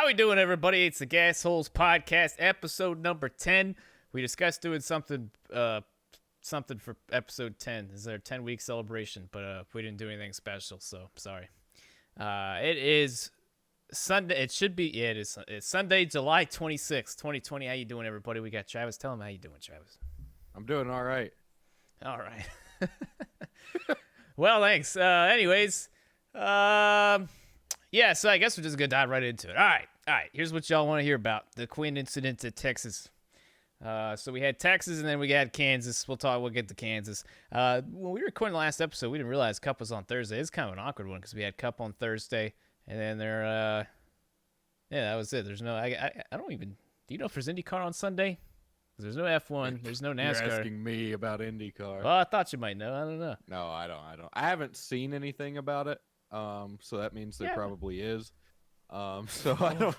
How we doing, everybody? It's the Gas Holes Podcast, episode number 10. We discussed doing something for episode 10. This is our 10-week celebration, but we didn't do anything special, so sorry. It is Sunday. It should be, it is. It's Sunday, July 26th, 2020. How you doing, everybody? We got Travis. Tell him how you doing, Travis. I'm doing all right. All right. Well, thanks. Anyways, yeah, so I guess we're just going to dive right into it. All right. Here's what y'all want to hear about. The Quin incident at Texas. So we had Texas, and then we had Kansas. We'll get to Kansas. When we were recording the last episode, we didn't realize Cup was on Thursday. It's kind of an awkward one because we had Cup on Thursday, and then yeah, that was it. There's no, I don't even, do you know if there's IndyCar on Sunday? There's no F1. There's no NASCAR. You're asking me about IndyCar. Well, I thought you might know. I don't know. No, I don't. I haven't seen anything about it. So that means there probably is. So I don't.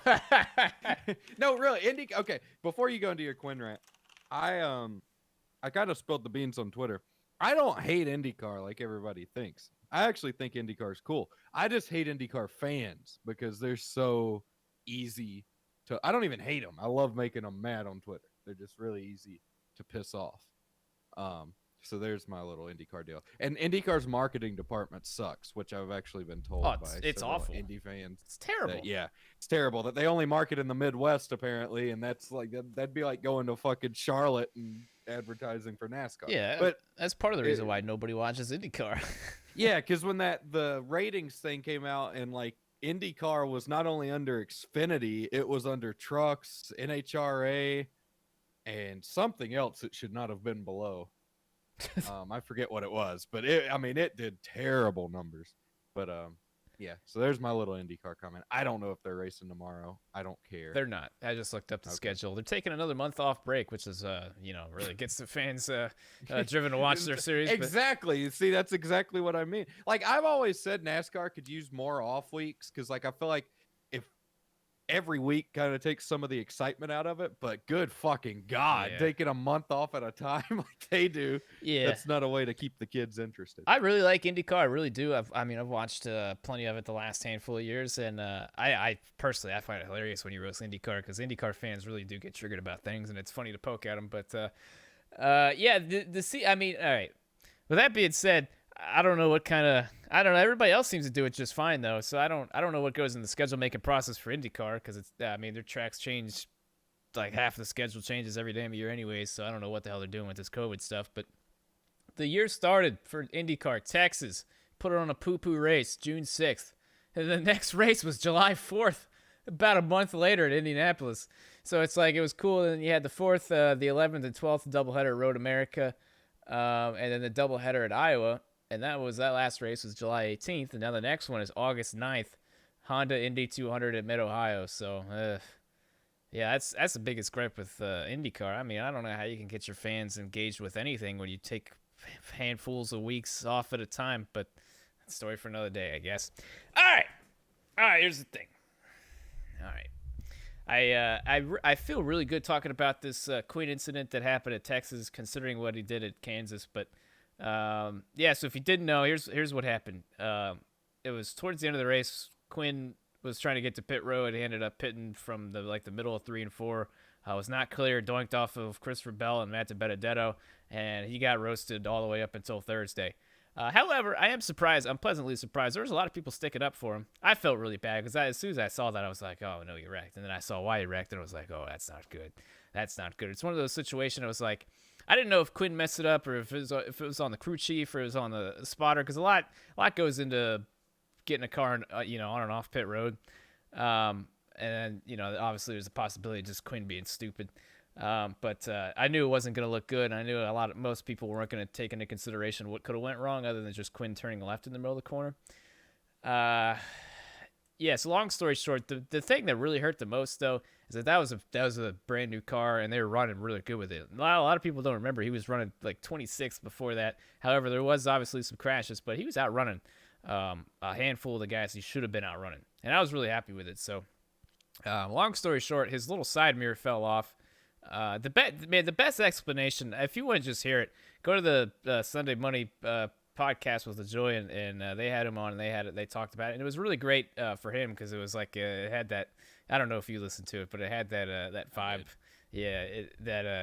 No, really, Okay, before you go into your Quin rant, I kind of spilled the beans on Twitter. I don't hate IndyCar like everybody thinks. I actually think IndyCar is cool. I just hate IndyCar fans because they're so easy to. I don't even hate them. I love making them mad on Twitter. They're just really easy to piss off. So there's my little IndyCar deal. And IndyCar's marketing department sucks, which I've actually been told by it's awful. Indy fans. It's terrible. It's terrible that they only market in the Midwest apparently, and that's like that'd be like going to fucking Charlotte and advertising for NASCAR. Yeah, but that's part of the reason why nobody watches IndyCar. Yeah, because when the ratings thing came out, and like IndyCar was not only under Xfinity, it was under Trucks, NHRA, and something else it should not have been below. I forget what it was, but it did terrible numbers. But yeah, so there's my little IndyCar comment. I don't know if they're racing tomorrow. I don't care. They're not. I just looked up the schedule. They're taking another month off break, which is really gets the fans driven to watch their series. Exactly. See, that's exactly what I mean. Like, I've always said NASCAR could use more off weeks because, like, I feel like if every week kind of takes some of the excitement out of it, but good fucking God, taking a month off at a time like they do, that's not a way to keep the kids interested. I really like IndyCar. I really do. I've watched plenty of it the last handful of years, and I personally, I find it hilarious when you roast IndyCar because IndyCar fans really do get triggered about things, and it's funny to poke at them. But yeah, all right. With that being said, I don't know. Everybody else seems to do it just fine though. So I don't know what goes in the schedule making process for IndyCar because it's. Their tracks change, like half the schedule changes every damn year anyways. So I don't know what the hell they're doing with this COVID stuff. But the year started for IndyCar. Texas put it on a poo-poo race June 6th, and the next race was July 4th. About a month later at Indianapolis. So it's like it was cool. And you had the 4th, the 11th, and 12th doubleheader at Road America, and then the doubleheader at Iowa. And that last race was July 18th, and now the next one is August 9th, Honda Indy 200 at Mid-Ohio. So, yeah, that's the biggest gripe with IndyCar. I mean, I don't know how you can get your fans engaged with anything when you take handfuls of weeks off at a time, but that's a story for another day, I guess. All right, here's the thing. All right. I feel really good talking about this Quin incident that happened at Texas, considering what he did at Kansas, but yeah, so if you didn't know, here's what happened. It was towards the end of the race. Quin was trying to get to pit road. He ended up pitting from the middle of 3 and 4. Was not clear, doinked off of Christopher Bell and Matt Benedetto, and he got roasted all the way up until Thursday. However, I am surprised. I'm pleasantly surprised. There was a lot of people sticking up for him. I felt really bad because as soon as I saw that, I was like, oh, no, you wrecked. And then I saw why he wrecked, and I was like, oh, that's not good. That's not good. It's one of those situations I was like, I didn't know if Quin messed it up or if it was on the crew chief or it was on the spotter because a lot goes into getting a car on and off pit road, and obviously there's a possibility of just Quin being stupid, but I knew it wasn't going to look good. And I knew most people weren't going to take into consideration what could have went wrong other than just Quin turning left in the middle of the corner. Yeah, so long story short, the thing that really hurt the most though is that was a brand new car and they were running really good with it. A lot of people don't remember he was running like 26th before that. However, there was obviously some crashes, but he was outrunning a handful of the guys he should have been outrunning, and I was really happy with it. So, long story short, his little side mirror fell off. The best explanation, if you want to just hear it, go to the Sunday Money podcast with LaJoy, and they had him on, and they talked about it, and it was really great for him because it was like it had that. I don't know if you listened to it, but it had that vibe. Yeah,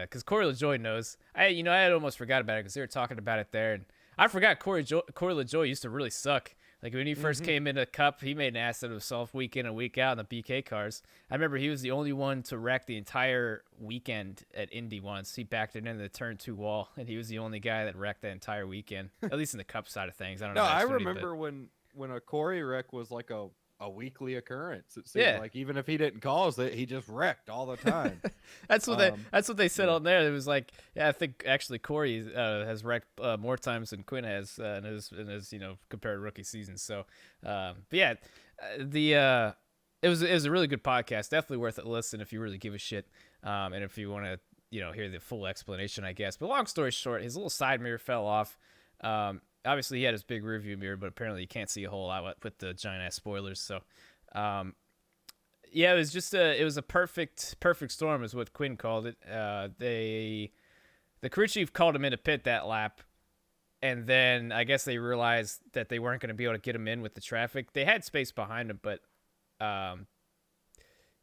because Corey LaJoy knows. I had almost forgot about it because they were talking about it there, and I forgot Corey LaJoy used to really suck. Like when he first came into Cup, he made an ass of himself week in and week out in the BK cars. I remember he was the only one to wreck the entire weekend at Indy once. He backed it into the turn 2 wall, and he was the only guy that wrecked that entire weekend. At least in the Cup side of things. I don't know. No, I remember when a Corey wreck was like a weekly occurrence. It seemed like even if he didn't cause it, he just wrecked all the time. That's what they said on there. It was like, yeah, I think actually Corey has wrecked more times than Quin has in his compared to rookie season. So, but yeah, it was a really good podcast. Definitely worth a listen if you really give a shit, and if you want to hear the full explanation, I guess. But long story short, his little side mirror fell off. Obviously, he had his big rearview mirror, but apparently you can't see a whole lot with the giant ass spoilers. So, yeah, it was just a perfect storm, is what Quin called it. The crew chief called him into pit that lap, and then I guess they realized that they weren't going to be able to get him in with the traffic. They had space behind him, but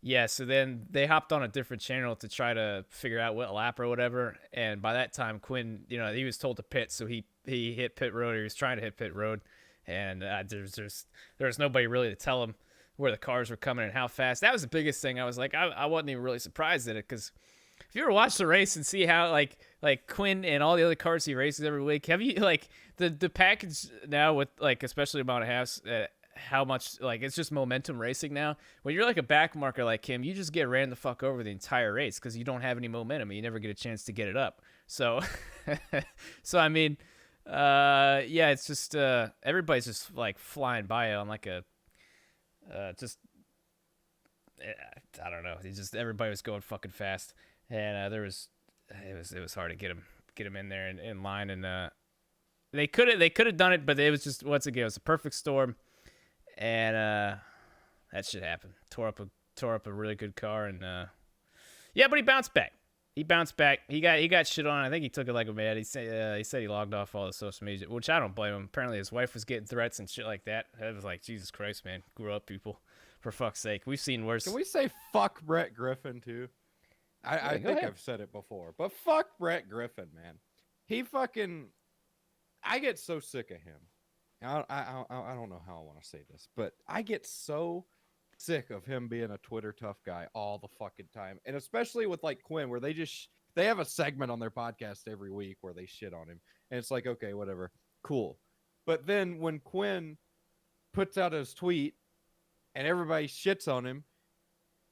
yeah. So then they hopped on a different channel to try to figure out what lap or whatever. And by that time, Quin, he was told to pit, so he hit pit road, or he was trying to hit pit road, and there's nobody really to tell him where the cars were coming and how fast. That was the biggest thing. I was like, I wasn't even really surprised at it, because if you ever watch the race and see how like Quin and all the other cars he races every week, have you like the package now with like especially amount of halves. How much like it's just momentum racing now. When you're like a back marker like him, you just get ran the fuck over the entire race because you don't have any momentum and you never get a chance to get it up. So, I mean, yeah, it's just everybody's just like flying by on like a I don't know. Everybody was going fucking fast, and it was hard to get him in there in line, and they could have done it, but it was just once again it was a perfect storm. And that shit happened. Tore up a really good car, and yeah, but he bounced back. He got shit on. I think he took it like a man. He said he logged off all the social media, which I don't blame him. Apparently his wife was getting threats and shit like that. I was like, Jesus Christ, man, grow up, people, for fuck's sake. We've seen worse. Can we say fuck Brett Griffin too? I think I've said it before, but fuck Brett Griffin, man. He fucking. I get so sick of him. I don't know how I want to say this, but I get so sick of him being a Twitter tough guy all the fucking time. And especially with like Quin, where they have a segment on their podcast every week where they shit on him. And it's like, okay, whatever, cool. But then when Quin puts out his tweet and everybody shits on him,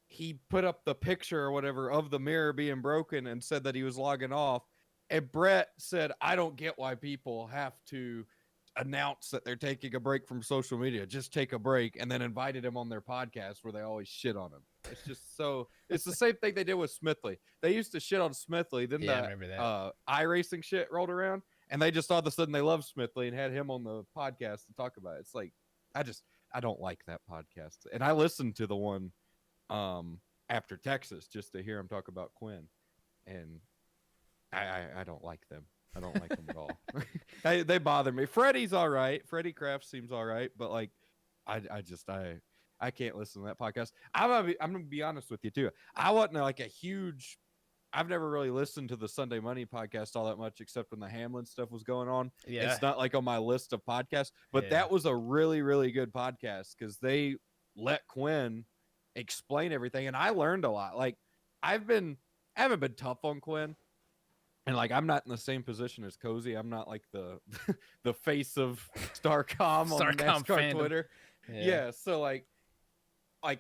he put up the picture or whatever of the mirror being broken and said that he was logging off. And Brett said, I don't get why people have to announce that they're taking a break from social media. Just take a break, and then invited him on their podcast where they always shit on him. It's just so it's the same thing they did with Smithley. They used to shit on Smithley, then the iRacing shit rolled around, and they just all of a sudden they loved Smithley and had him on the podcast to talk about it. It's like I don't like that podcast. And I listened to the one after Texas just to hear him talk about Quin, and I don't like them. I don't like them at all. They bother me. Freddie's all right. Freddie Kraft seems all right, but like, I can't listen to that podcast. I'm gonna be honest with you too. I wasn't like a huge. I've never really listened to the Sunday Money podcast all that much, except when the Hamlin stuff was going on. Yeah. It's not like on my list of podcasts, but that was a really, really good podcast because they let Quin explain everything, and I learned a lot. Like, I haven't been tough on Quin. And like, I'm not in the same position as Cozy. I'm not like the face of Starcom on NASCAR fandom. Twitter. Yeah. So like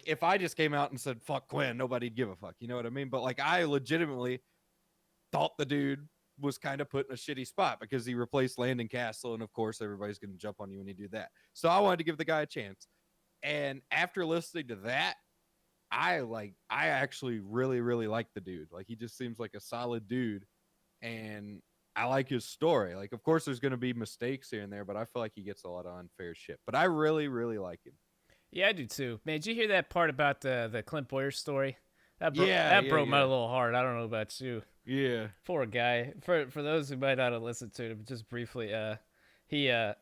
if I just came out and said fuck Quin, nobody'd give a fuck. You know what I mean? But like, I legitimately thought the dude was kind of put in a shitty spot because he replaced Landon Castle, and of course everybody's going to jump on you when you do that. So I wanted to give the guy a chance. And after listening to that, I actually really, really like the dude. Like, he just seems like a solid dude. And I like his story. Like, of course, there's going to be mistakes here and there, but I feel like he gets a lot of unfair shit. But I really, really like him. Yeah, I do too. Man, did you hear that part about the Clint Boyer story? That broke my little heart. I don't know about you. Yeah. Poor guy. For those who might not have listened to it, just briefly, He it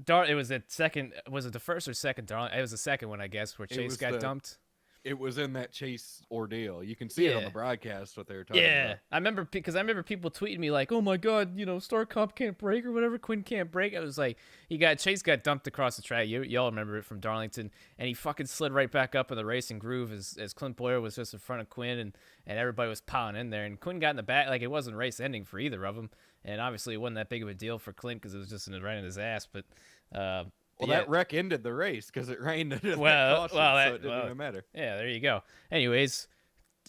was the second. Was it the first or second Darling? It was the second one, I guess, where Chase got dumped. It was in that Chase ordeal. You can see it on the Yeah. broadcast what they were talking Yeah, about. I remember because I remember people tweeting me like, "Oh my God, Star Cop can't break or whatever, Quin can't break." I was like, Chase got dumped across the track. Y'all remember it from Darlington, and he fucking slid right back up in the racing groove as Clint Boyer was just in front of Quin, and everybody was piling in there, and Quin got in the back like it wasn't race ending for either of them, and obviously it wasn't that big of a deal for Clint because it was just right in his ass, but. Well, Yeah. that wreck ended the race because it rained into that caution, so it didn't even matter. Yeah, there you go. Anyways,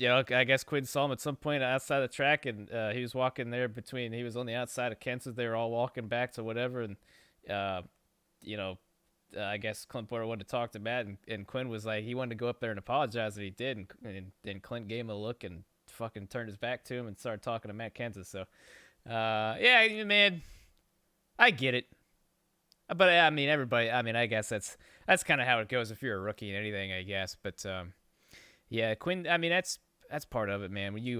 I guess Quin saw him at some point outside the track, and he was walking there between. He was on the outside of Kansas. They were all walking back to whatever, and I guess Clint Boyer wanted to talk to Matt, and Quin was like, he wanted to go up there and apologize, and he did, and Clint gave him a look and fucking turned his back to him and started talking to Matt Kansas. So, yeah, man, I get it. But I mean, everybody. I mean, I guess that's kind of how it goes if you're a rookie in anything, I guess. But yeah, Quin. I mean, that's part of it, man. When you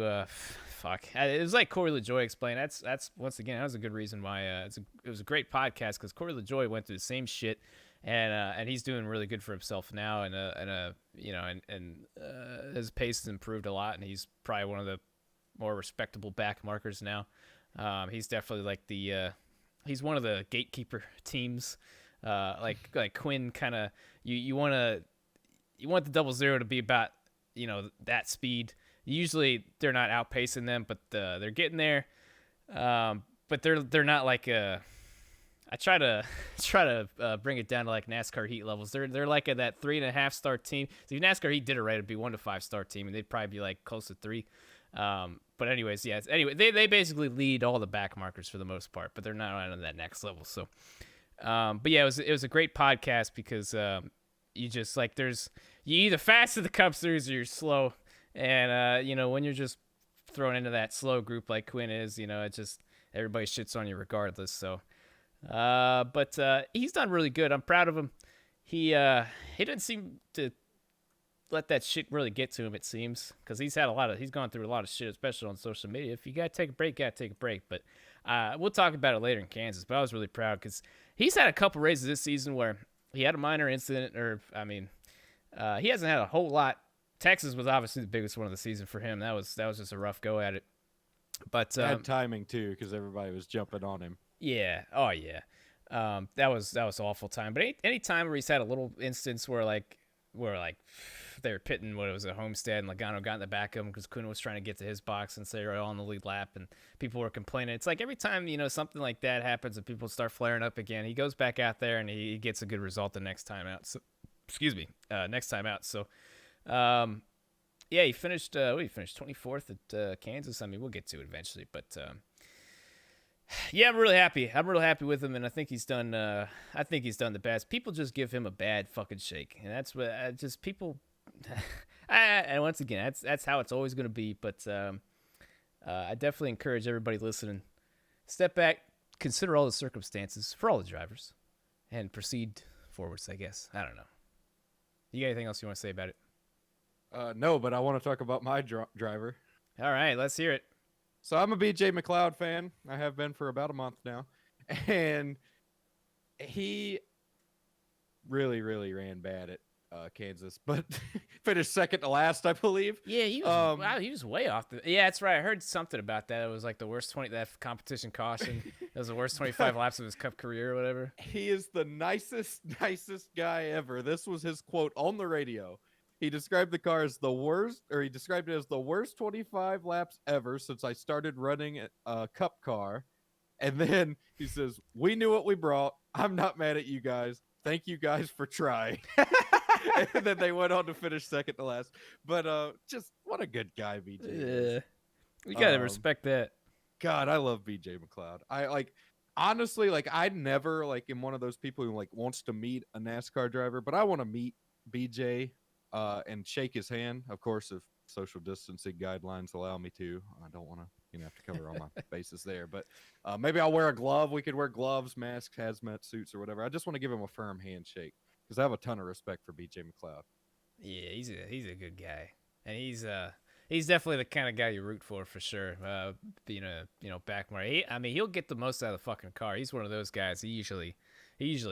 fuck, it was like Corey LaJoy explained. That's once again that was a good reason why it was a great podcast because Corey LaJoy went through the same shit, and he's doing really good for himself now, and his pace has improved a lot, and he's probably one of the more respectable back markers now. He's definitely like the. He's one of the gatekeeper teams. Like Quin kind of you want the 00 to be about that speed. Usually they're not outpacing them, but they're getting there. But they're not like I try to bring it down to like NASCAR heat levels. They're like at that 3.5 star team. So if NASCAR heat did it right, it'd be 1 to 5 star team, and they'd probably be like close to 3. But anyways, yeah. Anyway, they basically lead all the back markers for the most part, but they're not on that next level. So, but yeah, it was a great podcast because you just like you either fast at the Cup Series or you're slow, and when you're just thrown into that slow group like Quin is, it just everybody shits on you regardless. So, but he's done really good. I'm proud of him. He didn't seem to let that shit really get to him, it seems, because he's gone through a lot of shit, especially on social media. If you gotta take a break, But we'll talk about it later in Kansas. But I was really proud because he's had a couple races this season where he had a minor incident, he hasn't had a whole lot. Texas was obviously the biggest one of the season for him. That was just a rough go at it. But had timing too because everybody was jumping on him. Yeah. Oh yeah. That was awful time. But any time where he's had a little instance where they were pitting what it was a Homestead, and Logano got in the back of him because Quin was trying to get to his box and say right on the lead lap, and people were complaining. It's like every time something like that happens and people start flaring up again, he goes back out there and he gets a good result the next time out. So, next time out. So, yeah, he finished. He finished 24th at Kansas. I mean, we'll get to it eventually, but yeah, I'm really happy. I'm real happy with him, and I think he's done. I think he's done the best. People just give him a bad fucking shake, and that's what just people. And once again, that's how it's always going to be. But I definitely encourage everybody listening, step back, consider all the circumstances for all the drivers, and proceed forwards. I guess I don't know. You got anything else you want to say about it? No, but I want to talk about my driver. All right, let's hear it. So I'm a BJ McLeod fan. I have been for about a month now, and he really, really ran bad at Kansas, but finished second to last, I believe. Yeah, he was, wow, he was way off. Yeah, that's right. I heard something about that. It was like the worst that competition caution. It was the worst 25 laps of his Cup career or whatever. He is the nicest guy ever. This was his quote on the radio. He described the car as the worst, or he described it as the worst 25 laps ever since I started running a Cup car. And then he says, "We knew what we brought. I'm not mad at you guys. Thank you guys for trying." And then they went on to finish second to last. But just what a good guy BJ is. Yeah, you gotta respect that. God, I love BJ McLeod. Honestly, I never am one of those people who wants to meet a NASCAR driver, but I want to meet BJ and shake his hand. Of course, if social distancing guidelines allow me to. I don't want to have to cover all my bases there, but maybe I'll wear a glove. We could wear gloves, masks, hazmat suits, or whatever. I just want to give him a firm handshake because I have a ton of respect for BJ McLeod. Yeah, he's a good guy, and he's He's definitely the kind of guy you root for sure. Being a back marker. I mean, he'll get the most out of the fucking car. He's one of those guys. He usually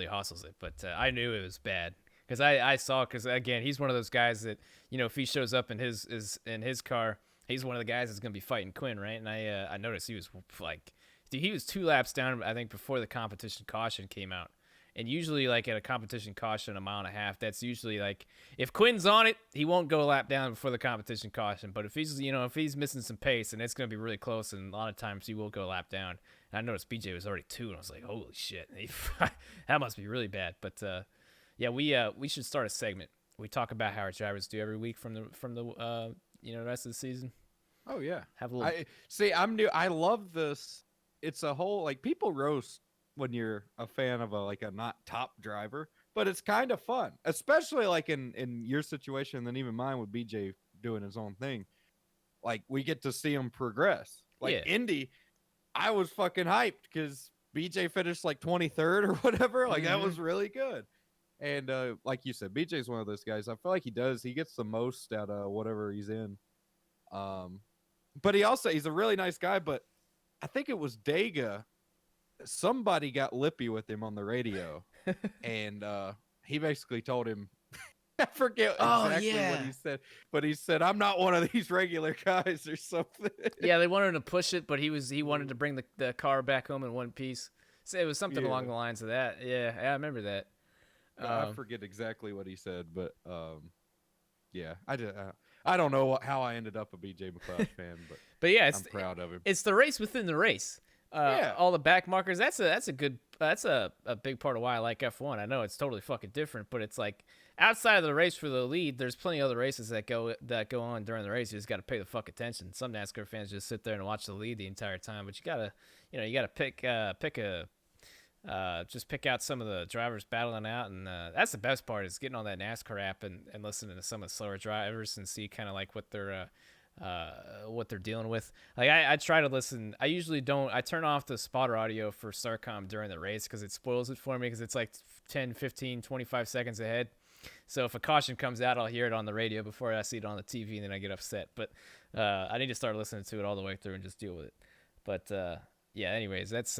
hustles it, but I knew it was bad because I saw because again he's one of those guys that if he shows up in his car, he's one of the guys that's gonna be fighting Quin, right? And I noticed he was like, dude, he was 2 laps down I think before the competition caution came out. And usually, like at a competition caution, a mile and a half, that's usually like if Quin's on it, he won't go a lap down before the competition caution. But if he's missing some pace, and it's gonna be really close, and a lot of times he will go a lap down. And I noticed BJ was already 2, and I was like, holy shit, that must be really bad. But yeah, we should start a segment. We talk about how our drivers do every week from the rest of the season. Oh yeah, have a little. I'm new. I love this. It's a whole like people roast when you're a fan of a not top driver, but it's kind of fun, especially like in your situation than even mine with BJ doing his own thing. Like we get to see him progress. Like Indy, I was fucking hyped because BJ finished like 23rd or whatever. Like that was really good. And like you said, BJ's one of those guys. I feel like he gets the most out of whatever he's in. But he's a really nice guy. But I think it was Dega. Somebody got lippy with him on the radio, and he basically told him, I forget exactly what he said, but he said, "I'm not one of these regular guys" or something. Yeah, they wanted him to push it, but he wanted to bring the car back home in one piece. So it was something along the lines of that. Yeah, I remember that. I forget exactly what he said, but yeah, I don't know how I ended up a BJ McLeod fan, but yeah, I'm proud of him. It's the race within the race. All the back markers. That's a big part of why I like F1. I know it's totally fucking different, but it's like outside of the race for the lead, there's plenty of other races that go on during the race. You just got to pay the fuck attention. Some NASCAR fans just sit there and watch the lead the entire time, but you gotta pick out some of the drivers battling out, and that's the best part is getting on that NASCAR app and listening to some of the slower drivers and see kind of like what they're dealing with. Like I try to listen. I usually don't. I turn off the spotter audio for Starcom during the race because it spoils it for me because it's like 10, 15, 25 seconds ahead. So if a caution comes out, I'll hear it on the radio before I see it on the TV, and then I get upset. But I need to start listening to it all the way through and just deal with it. But yeah, anyways, that's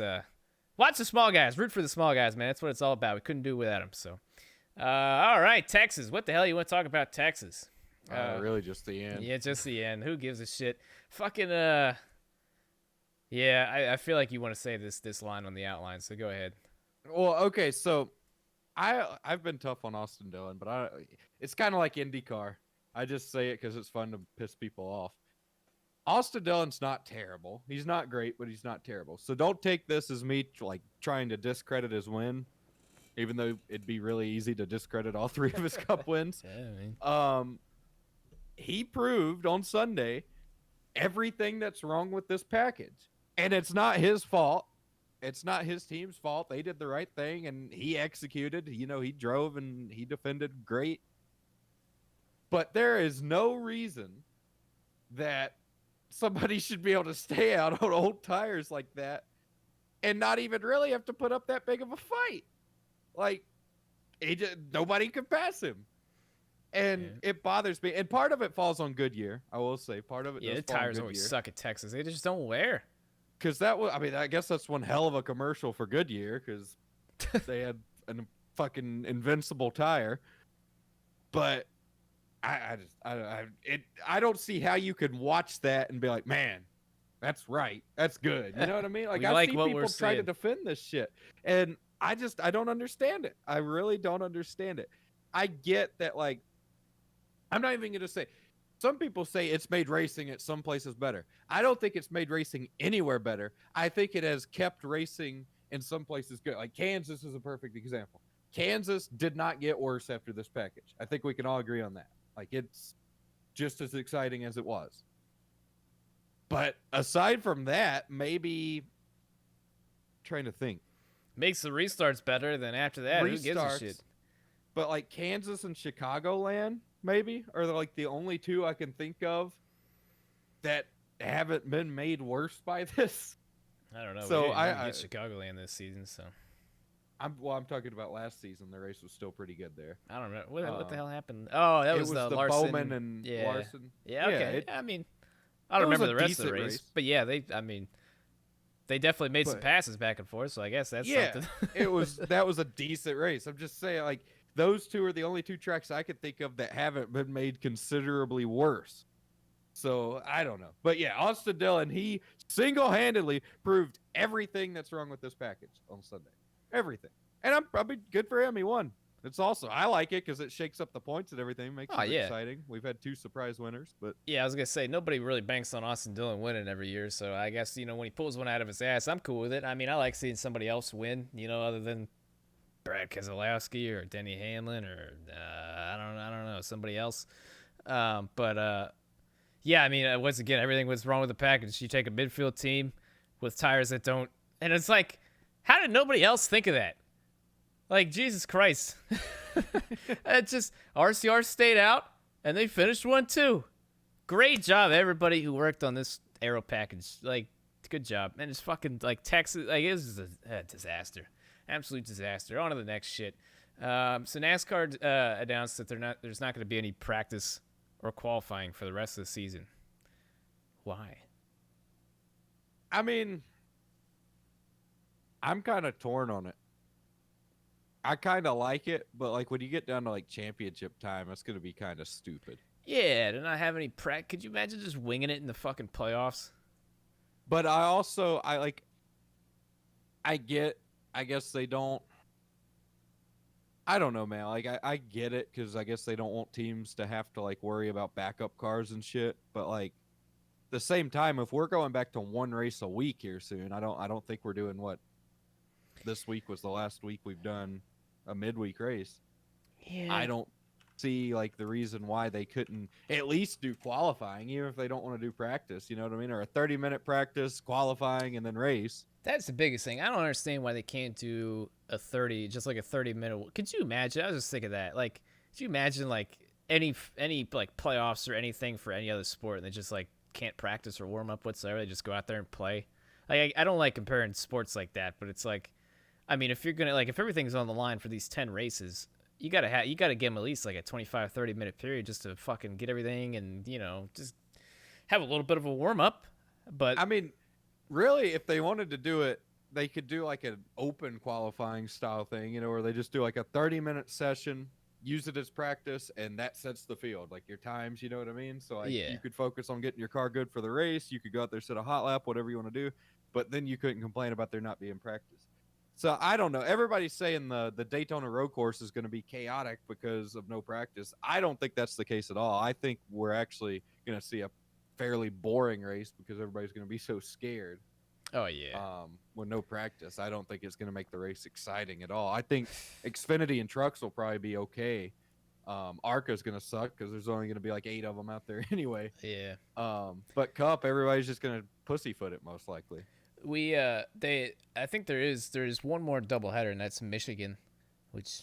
watch the small guys. Root for the small guys, man. That's what it's all about. We couldn't do it without them. So all right, Texas. What the hell you want to talk about Texas? Really just the end. Yeah, just the end. Who gives a shit? Fucking yeah, I feel like you want to say this line on the outline, so go ahead. Well, okay, so I've been tough on Austin Dillon, but it's kind of like IndyCar. I just say it because it's fun to piss people off. Austin Dillon's not terrible. He's not great, but he's not terrible. So don't take this as me like trying to discredit his win, even though it'd be really easy to discredit all 3 of his Cup wins. Yeah, I mean. He proved on Sunday everything that's wrong with this package. And it's not his fault. It's not his team's fault. They did the right thing, and he executed. He drove, and he defended great. But there is no reason that somebody should be able to stay out on old tires like that and not even really have to put up that big of a fight. Like, nobody could pass him. And it bothers me. And part of it falls on Goodyear, I will say. Part of it does the fall on tires always suck at Texas. They just don't wear. Because I guess that's one hell of a commercial for Goodyear because they had a fucking invincible tire. But I don't see how you can watch that and be like, man, that's right. That's good. You know what I mean? Like, I see people try to defend this shit. And I don't understand it. I really don't understand it. I get that, like, I'm not even going to say, some people say it's made racing at some places better. I don't think it's made racing anywhere better. I think it has kept racing in some places good. Like Kansas is a perfect example. Kansas did not get worse after this package. I think we can all agree on that. Like, it's just as exciting as it was. But aside from that, maybe trying to think. Makes the restarts better than after that. Who gives a shit? But like Kansas and Chicagoland, maybe, are like the only 2 I can think of that haven't been made worse by this. I don't know. So I get Chicagoland this season, so I'm talking about last season. The race was still pretty good there. I don't know what the hell happened. Oh, that It was the the Larson Bowman and yeah. Larson. Yeah, okay. I mean, I it don't was remember a the rest of the decent race, race. but yeah, they definitely made some But passes back and forth. So I guess that's yeah, something. that was a decent race. I'm just saying, like those two are the only two tracks I could think of that haven't been made considerably worse. So I don't know, but yeah, Austin Dillon, he single-handedly proved everything that's wrong with this package on Sunday, everything. And I'm probably good for him. He won. It's also I like it because it shakes up the points and everything, makes it exciting. We've had 2 surprise winners, but yeah, I was gonna say nobody really banks on Austin Dillon winning every year. So I guess when he pulls one out of his ass, I'm cool with it. I mean, I like seeing somebody else win. Other than Brad Keselowski or Denny Hamlin or I don't know somebody else. But yeah, I mean, once again, everything was wrong with the package. You take a midfield team with tires that don't, and it's like, how did nobody else think of that? Like, Jesus Christ. It's just, RCR stayed out, and they finished one, too. Great job, everybody who worked on this aero package. Like, good job. And it's fucking, like, Texas, like, it was a disaster. Absolute disaster. On to the next shit. So NASCAR announced that there's not going to be any practice or qualifying for the rest of the season. Why? I mean, I'm kind of torn on it. I kind of like it, but like when you get down to like championship time, it's going to be kind of stupid. Yeah, to not have any practice. Could you imagine just winging it in the fucking playoffs? But I guess they don't. I don't know, man. Like I get it because I guess they don't want teams to have to like worry about backup cars and shit. But like at the same time, if we're going back to one race a week here soon, I don't think we're doing what this week was the last week we've done a midweek race. Yeah. I don't see like the reason why they couldn't at least do qualifying, even if they don't want to do practice. You know what I mean? Or a 30-minute practice, qualifying, and then race. That's the biggest thing. I don't understand why they can't do a 30-minute. Could you imagine? I was just thinking that. Like, could you imagine like any like playoffs or anything for any other sport, and they just like can't practice or warm up whatsoever? They just go out there and play. Like, I don't like comparing sports like that, but it's like, I mean, if you're gonna if everything's on the line for these 10 races, you gotta give them at least like a 25-30 minute period just to fucking get everything and just have a little bit of a warm up. But I mean, really, if they wanted to do it, they could do like an open qualifying style thing, where they just do like a 30-minute session, use it as practice, and that sets the field, like your times, you know what I mean? So like you could focus on getting your car good for the race. You could go out there, set a hot lap, whatever you want to do, but then you couldn't complain about there not being practice. So I don't know. Everybody's saying the Daytona road course is going to be chaotic because of no practice. I don't think that's the case at all. I think we're actually going to see a fairly boring race because everybody's going to be so scared. Oh yeah. With no practice, I don't think it's going to make the race exciting at all. I think Xfinity and trucks will probably be okay. ARCA's going to suck because there's only going to be like 8 of them out there anyway. Yeah. But Cup, everybody's just going to pussyfoot it most likely. I think there is one more doubleheader, and that's Michigan, which,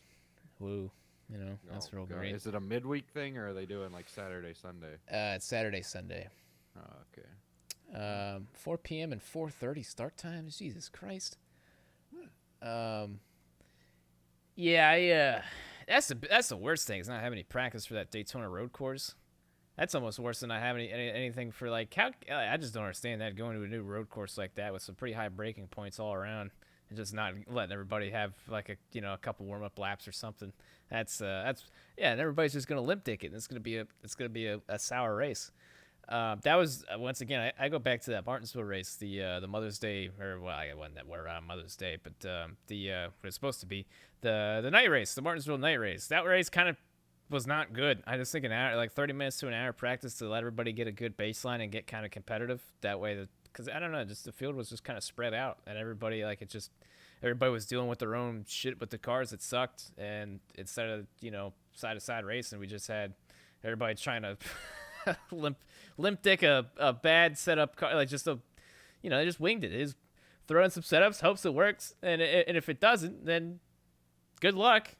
that's real great. Is it a midweek thing, or are they doing like Saturday, Sunday? It's Saturday, Sunday. Oh, okay. 4 p.m. and 4:30 start times. Jesus Christ. Yeah, that's the worst thing is not having any practice for that Daytona road course. That's almost worse than not having anything for like how I just don't understand that going to a new road course like that with some pretty high braking points all around and just not letting everybody have like a couple warm up laps or something. That's and everybody's just gonna limp dick it. And it's gonna be a sour race. That was once again I go back to that Martinsville race, the Mother's Day I wasn't that were around Mother's Day, but what it's supposed to be the night race, the Martinsville night race. That race kind of was not good. I just think an hour, like 30 minutes to an hour practice to let everybody get a good baseline and get kind of competitive. That way, because I don't know, just the field was just kind of spread out, and everybody everybody was dealing with their own shit with the cars that sucked. And instead of side to side racing, we just had everybody trying to limp dick a bad setup car, like just they just winged it. They just throw in some setups, hopes it works, and if it doesn't, then good luck.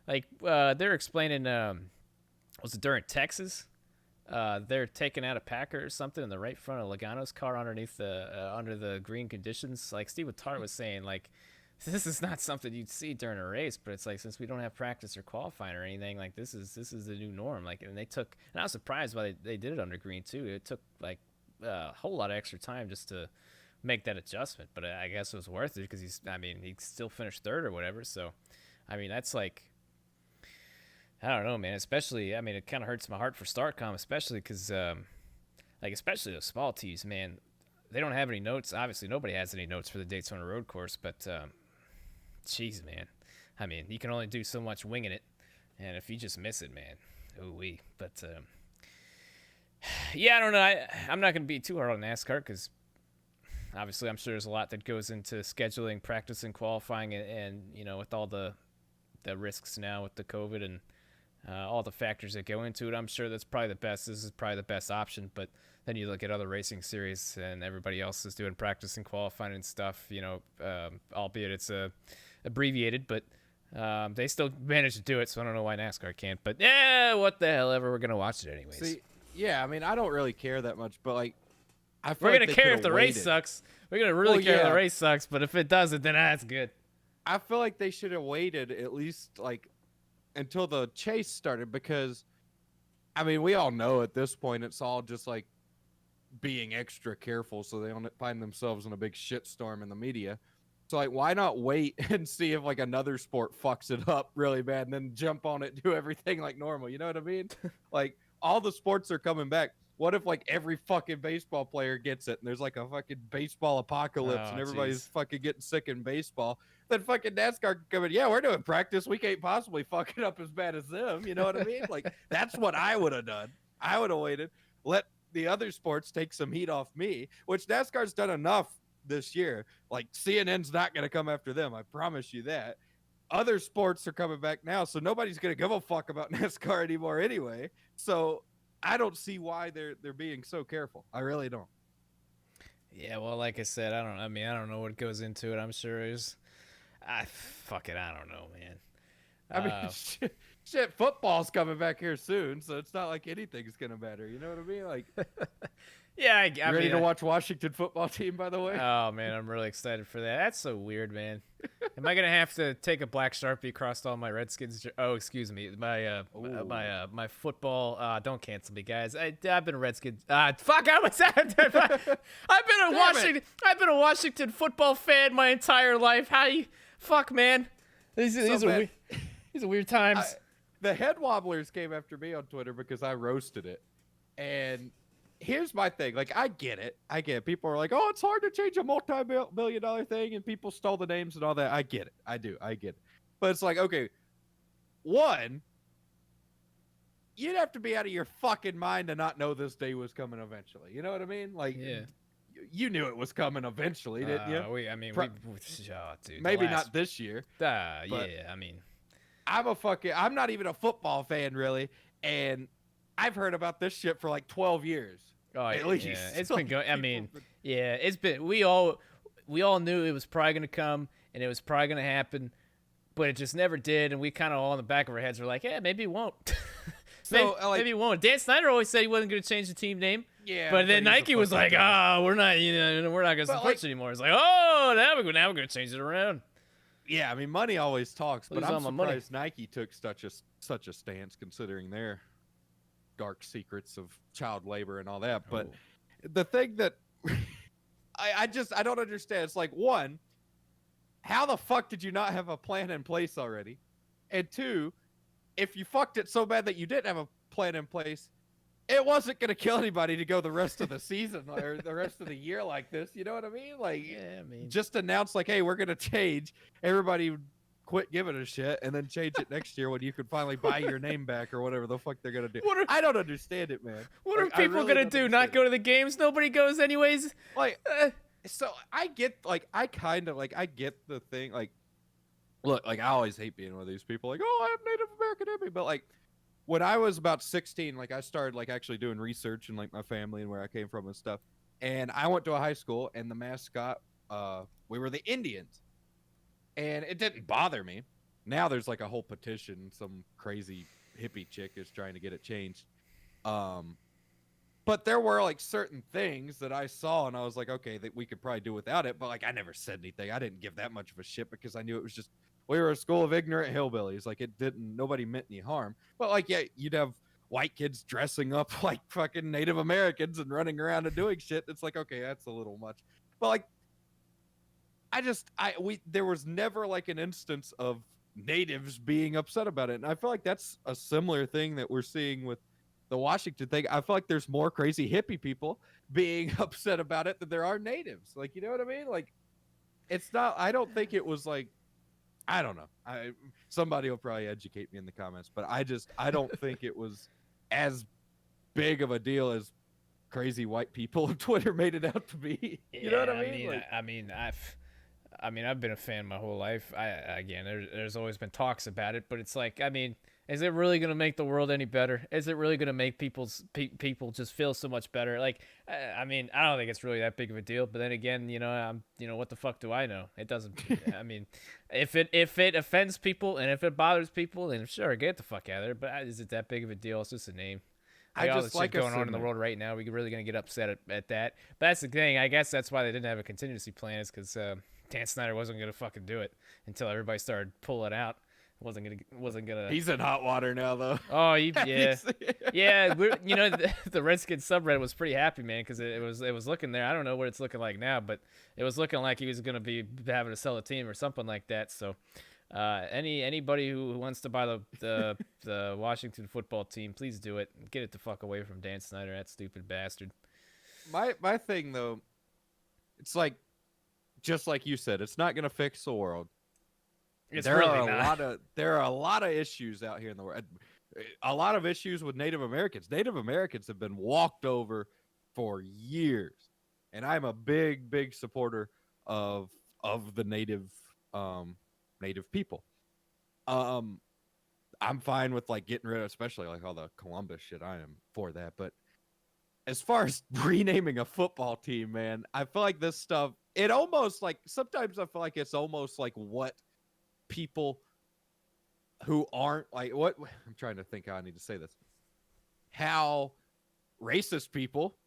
Like they're explaining, was it during Texas? They're taking out a Packer or something in the right front of Logano's car underneath under the green conditions. Like Steve Tart was saying, like this is not something you'd see during a race, but it's like since we don't have practice or qualifying or anything, like this is the new norm. Like, and I was surprised why they did it under green too. It took like a whole lot of extra time just to make that adjustment, but I guess it was worth it because he still finished third or whatever. So, I mean, that's like, I don't know, man. Especially, I mean, it kind of hurts my heart for Startcom, especially because, like, especially the small teams, man. They don't have any notes. Obviously, nobody has any notes for the Daytona Road Course, but, jeez, man. I mean, you can only do so much winging it, and if you just miss it, man, ooh-wee. But, yeah, I don't know. I'm not going to be too hard on NASCAR because, obviously, I'm sure there's a lot that goes into scheduling, practice, and qualifying, and you know, with all the risks now with the COVID and all the factors that go into it, I'm sure that's probably the best. This is probably the best option. But then you look at other racing series, and everybody else is doing practice and qualifying and stuff. You know, albeit it's abbreviated, but they still manage to do it. So I don't know why NASCAR can't. But yeah, what the hell ever. We're gonna watch it anyways. See, yeah, I mean, I don't really care that much, but like, we're gonna care if the race sucks. We're gonna really care if the race sucks. But if it doesn't, then that's good. I feel like they should have waited at least like until the chase started because, I mean, we all know at this point it's all just like being extra careful so they don't find themselves in a big shitstorm in the media. So like, why not wait and see if like another sport fucks it up really bad and then jump on it, do everything like normal? You know what I mean? Like all the sports are coming back. What if like every fucking baseball player gets it and there's like a fucking baseball apocalypse and everybody's fucking getting sick in baseball? Then fucking NASCAR can come in, yeah, we're doing practice. We can't possibly fuck it up as bad as them. You know what I mean? Like that's what I would have done. I would have waited, let the other sports take some heat off me, which NASCAR's done enough this year. Like CNN's not going to come after them. I promise you that. Other sports are coming back now, so nobody's going to give a fuck about NASCAR anymore anyway. So I don't see why they're being so careful. I really don't. Yeah, well, like I said, I don't know what goes into it. I'm sure it's, fuck it, I don't know, man. I mean, shit, football's coming back here soon, so it's not like anything's gonna matter. You know what I mean? Like, yeah, I ready to watch Washington football team? By the way. Oh man, I'm really excited for that. That's so weird, man. Am I gonna have to take a black Sharpie across all my Redskins? Oh, excuse me, my football. Don't cancel me, guys. I've been a Redskins. Fuck, I was. I've been a Washington football fan my entire life. How you? Fuck, man. These are weird times. The head wobblers came after me on Twitter because I roasted it, and here's my thing. Like, I get it. People are like, oh, it's hard to change a multi-billion-dollar thing, and people stole the names and all that. I get it. I get it. But it's like, okay, one, you'd have to be out of your fucking mind to not know this day was coming eventually. You know what I mean? Like, yeah. You knew it was coming eventually, didn't you? Dude. Maybe not this year. Yeah, I mean. I'm not even a football fan, really, and I've heard about this shit for like 12 years. Oh, at least. Yeah. It's been going. I mean, yeah, it's been. We all knew it was probably going to come and it was probably going to happen, but it just never did. And we kind of all in the back of our heads were like, yeah, maybe it won't. Maybe it won't. Dan Snyder always said he wasn't going to change the team name. Yeah, but then Nike was like, we're not going to support you anymore. It's like, oh, now we're going to change it around. Yeah, I mean, money always talks, but I'm surprised Nike took such a stance considering their dark secrets of child labor and all that. But the thing that I don't understand, it's like, one, how the fuck did you not have a plan in place already? And two, if you fucked it so bad that you didn't have a plan in place, it wasn't going to kill anybody to go the rest of the season or the rest of the year like this. You know what I mean? Like, yeah, I mean, just announce like, hey, we're going to change. Everybody quit giving a shit and then change it next year when you can finally buy your name back or whatever the fuck they're going to do. I don't understand it, man. What are people going to do? Not go to the games? Nobody goes anyways? Like, so I get the thing. Like, look, like I always hate being one of these people like, oh, I have Native American in me. But like, when I was about 16, like I started like actually doing research and like my family and where I came from and stuff. And I went to a high school and the mascot, we were the Indians. And it didn't bother me. Now there's like a whole petition. Some crazy hippie chick is trying to get it changed. But there were like certain things that I saw and I was like, okay, that we could probably do without it. But like, I never said anything. I didn't give that much of a shit because I knew it was just, we were a school of ignorant hillbillies. Like nobody meant any harm. But like, yeah, you'd have white kids dressing up like fucking Native Americans and running around and doing shit. It's like, okay, that's a little much. But like, there was never like an instance of natives being upset about it. And I feel like that's a similar thing that we're seeing with the Washington thing. I feel like there's more crazy hippie people being upset about it than there are natives. Like, you know what I mean? Like, it's not, I don't think it was like, I don't know. Somebody will probably educate me in the comments, but I don't think it was as big of a deal as crazy white people on Twitter made it out to be. You know what I mean? I've been a fan my whole life. There's always been talks about it, but it's like, is it really gonna make the world any better? Is it really gonna make people just feel so much better? Like, I don't think it's really that big of a deal. But then again, what the fuck do I know? It doesn't. If it offends people and if it bothers people, then sure, get the fuck out of there. But is it that big of a deal? It's just a name. I all just the shit going on in the world right now. We're really gonna get upset at that. But that's the thing. I guess that's why they didn't have a contingency plan, is because Dan Snyder wasn't gonna fucking do it until everybody started pulling out. Wasn't gonna. He's in hot water now, though. Oh, yeah, yeah. The Redskins subreddit was pretty happy, man, because it was looking there. I don't know what it's looking like now, but it was looking like he was gonna be having to sell a team or something like that. So, anybody who wants to buy the Washington football team, please do it. Get it the fuck away from Dan Snyder, that stupid bastard. My thing though, it's like, just like you said, it's not gonna fix the world. There are a lot of issues out here in the world. A lot of issues with Native Americans. Native Americans have been walked over for years, and I'm a big supporter of the native people. I'm fine with like getting rid of, especially like all the Columbus shit. I am for that. But as far as renaming a football team, man, I feel like this stuff, it almost like, sometimes I feel like it's almost like what people who aren't like, what I'm trying to think how I need to say this, how racist people,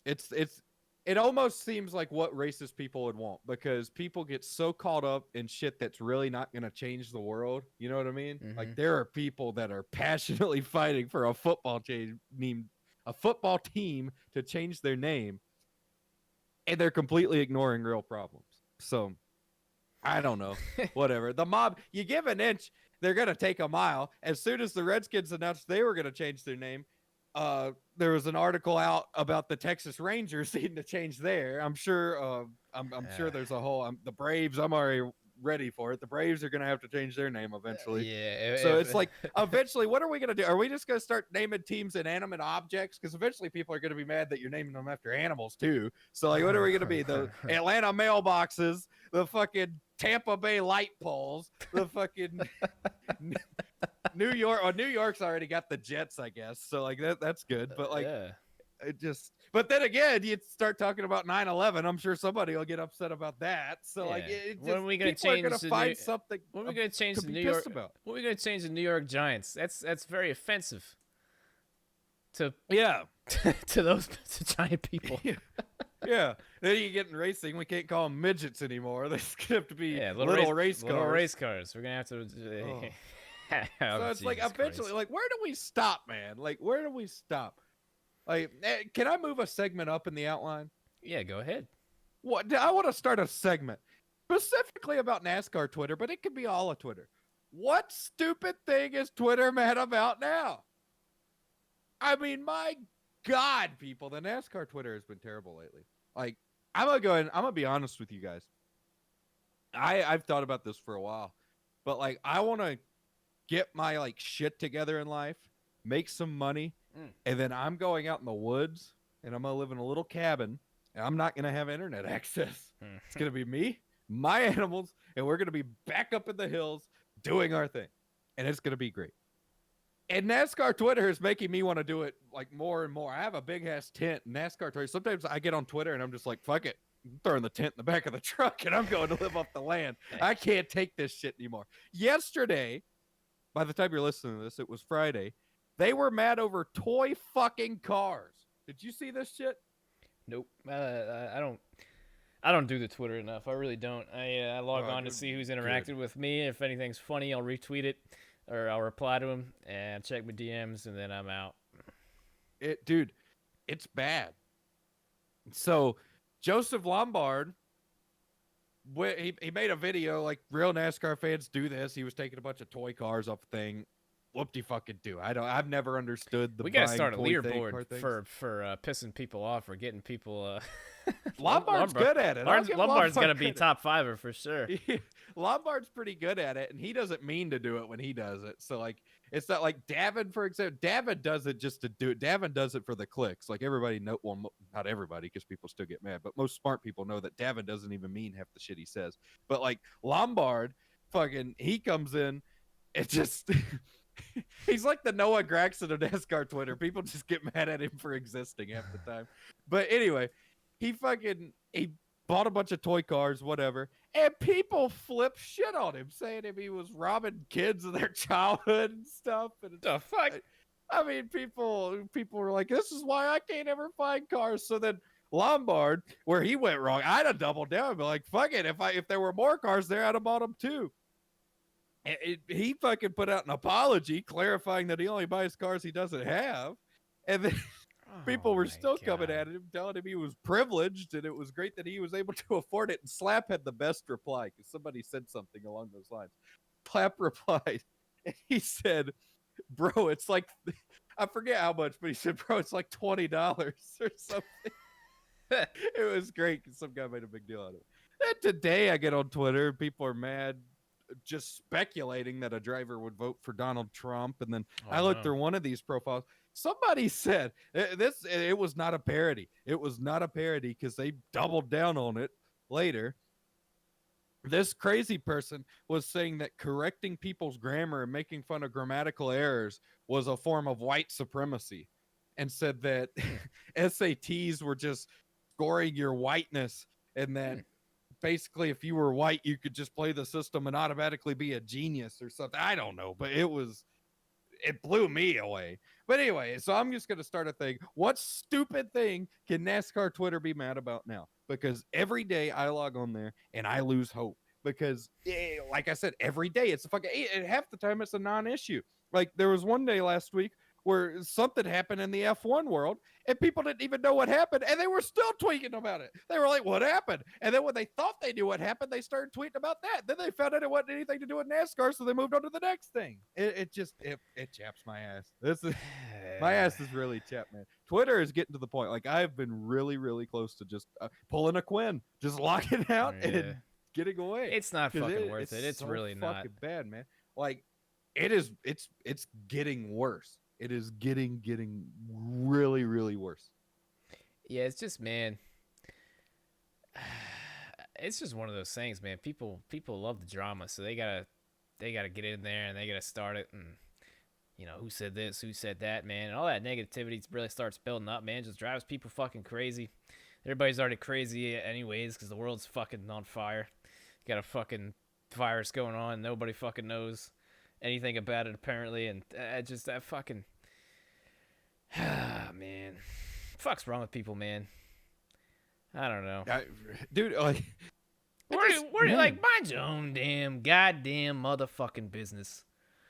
it almost seems like what racist people would want, because people get so caught up in shit that's really not going to change the world. You know what I mean? Mm-hmm. Like, there are people that are passionately fighting for a football team to change their name, and they're completely ignoring real problems. So I don't know. Whatever. The mob, you give an inch, they're going to take a mile. As soon as the Redskins announced they were going to change their name, there was an article out about the Texas Rangers needing to change their. I'm sure sure there's a whole the Braves, I'm already ready for it. The Braves are going to have to change their name eventually. Yeah. So it's like, eventually, what are we going to do? Are we just going to start naming teams inanimate objects? Because eventually people are going to be mad that you're naming them after animals too. So like, what are we going to be? The Atlanta mailboxes, the fucking Tampa Bay light poles, the fucking New York's already got the Jets, I guess. So like that's good. But like, it just, but then again, you start talking about 9/11. I'm sure somebody will get upset about that. So like, when are we going to change? Something. When are we going to change the New York? When are we going to change the New York Giants? That's very offensive. To those giant people. Yeah. Then you get in racing. We can't call them midgets anymore. They're going to have to be little race cars. Little race cars. We're going to have to. So it's like, eventually, like, where do we stop, man? Like, where do we stop? Like, can I move a segment up in the outline? Yeah, go ahead. What? I want to start a segment specifically about NASCAR Twitter, but it could be all of Twitter. What stupid thing is Twitter mad about now? I mean, my God, people, the NASCAR Twitter has been terrible lately. Like, I'm gonna be honest with you guys. I've thought about this for a while, but like, I want to get my like shit together in life, make some money. And then I'm going out in the woods, and I'm going to live in a little cabin, and I'm not going to have internet access. It's going to be me, my animals, and we're going to be back up in the hills doing our thing. And it's going to be great. And NASCAR Twitter is making me want to do it like more and more. I have a big-ass tent, NASCAR Twitter. Sometimes I get on Twitter, and I'm just like, fuck it. I'm throwing the tent in the back of the truck, and I'm going to live off the land. I can't take this shit anymore. Yesterday, by the time you're listening to this, it was Friday. They were mad over toy fucking cars. Did you see this shit? Nope. I don't do the Twitter enough. I really don't. I log on to see who's interacted with me. If anything's funny, I'll retweet it, or I'll reply to him and check my DMs, and then I'm out. Dude, it's bad. So, Joseph Lombard, he made a video like real NASCAR fans do this. He was taking a bunch of toy cars off a thing. Whoop-de-fucking-do. I've never understood the. We gotta start a leaderboard for pissing people off or getting people. Lombard's good at it. Lombard's gonna be top fiver for sure. Lombard's pretty good at it, and he doesn't mean to do it when he does it. So like, it's not like Davin, for example. Davin does it just to do it. Davin does it for the clicks. Like everybody know, well, not everybody, because people still get mad, but most smart people know that Davin doesn't even mean half the shit he says. But like Lombard, fucking, he comes in, it just. He's like the Noah Gragson of NASCAR Twitter. People just get mad at him for existing half the time. But anyway, he bought a bunch of toy cars, whatever, and people flip shit on him, saying he was robbing kids of their childhood and stuff. And the fuck? I mean, people were like, "This is why I can't ever find cars." So then Lombard, where he went wrong, I'd have doubled down and be like, "Fuck it, if there were more cars there, I'd have bought them too." He fucking put out an apology clarifying that he only buys cars he doesn't have, and then people were still coming at him, telling him he was privileged and it was great that he was able to afford it. And Slap had the best reply because somebody said something along those lines. Slap replied, and he said, "Bro, it's like," I forget how much, but he said, "Bro, it's like $20 or something." It was great because some guy made a big deal out of it. And today I get on Twitter and people are mad, just speculating that a driver would vote for Donald Trump. And then I looked through one of these profiles. Somebody said it was not a parody. It was not a parody because they doubled down on it later. This crazy person was saying that correcting people's grammar and making fun of grammatical errors was a form of white supremacy, and said that SATs were just scoring your whiteness, and that basically if you were white you could just play the system and automatically be a genius or something. I don't know, but it blew me away. But anyway, so I'm just going to start a thing. What stupid thing can NASCAR Twitter be mad about now? Because every day I log on there and I lose hope, because like I said, every day it's a fucking, half the time it's a non-issue. Like there was one day last week where something happened in the F1 world and people didn't even know what happened, and they were still tweeting about it. They were like, "What happened?" And then when they thought they knew what happened, they started tweeting about that. Then they found out it wasn't anything to do with NASCAR, so they moved on to the next thing. It chaps my ass. My ass is really chapped, man. Twitter is getting to the point. Like I've been really, really close to just pulling a Quin, just locking out and getting away. It's not fucking worth it. It's so really not fucking bad, man. Like it is. It's getting worse. It is getting really, really worse. Yeah, it's just, man, it's just one of those things, man. People love the drama, so they gotta get in there and they gotta start it, and who said this, who said that, man, and all that negativity really starts building up, man. Just drives people fucking crazy. Everybody's already crazy anyways because the world's fucking on fire. You got a fucking virus going on. Nobody fucking knows anything about it apparently, and just that fucking man, fuck's wrong with people, man. I don't know, dude. Like, we're like, mind your own damn goddamn motherfucking business.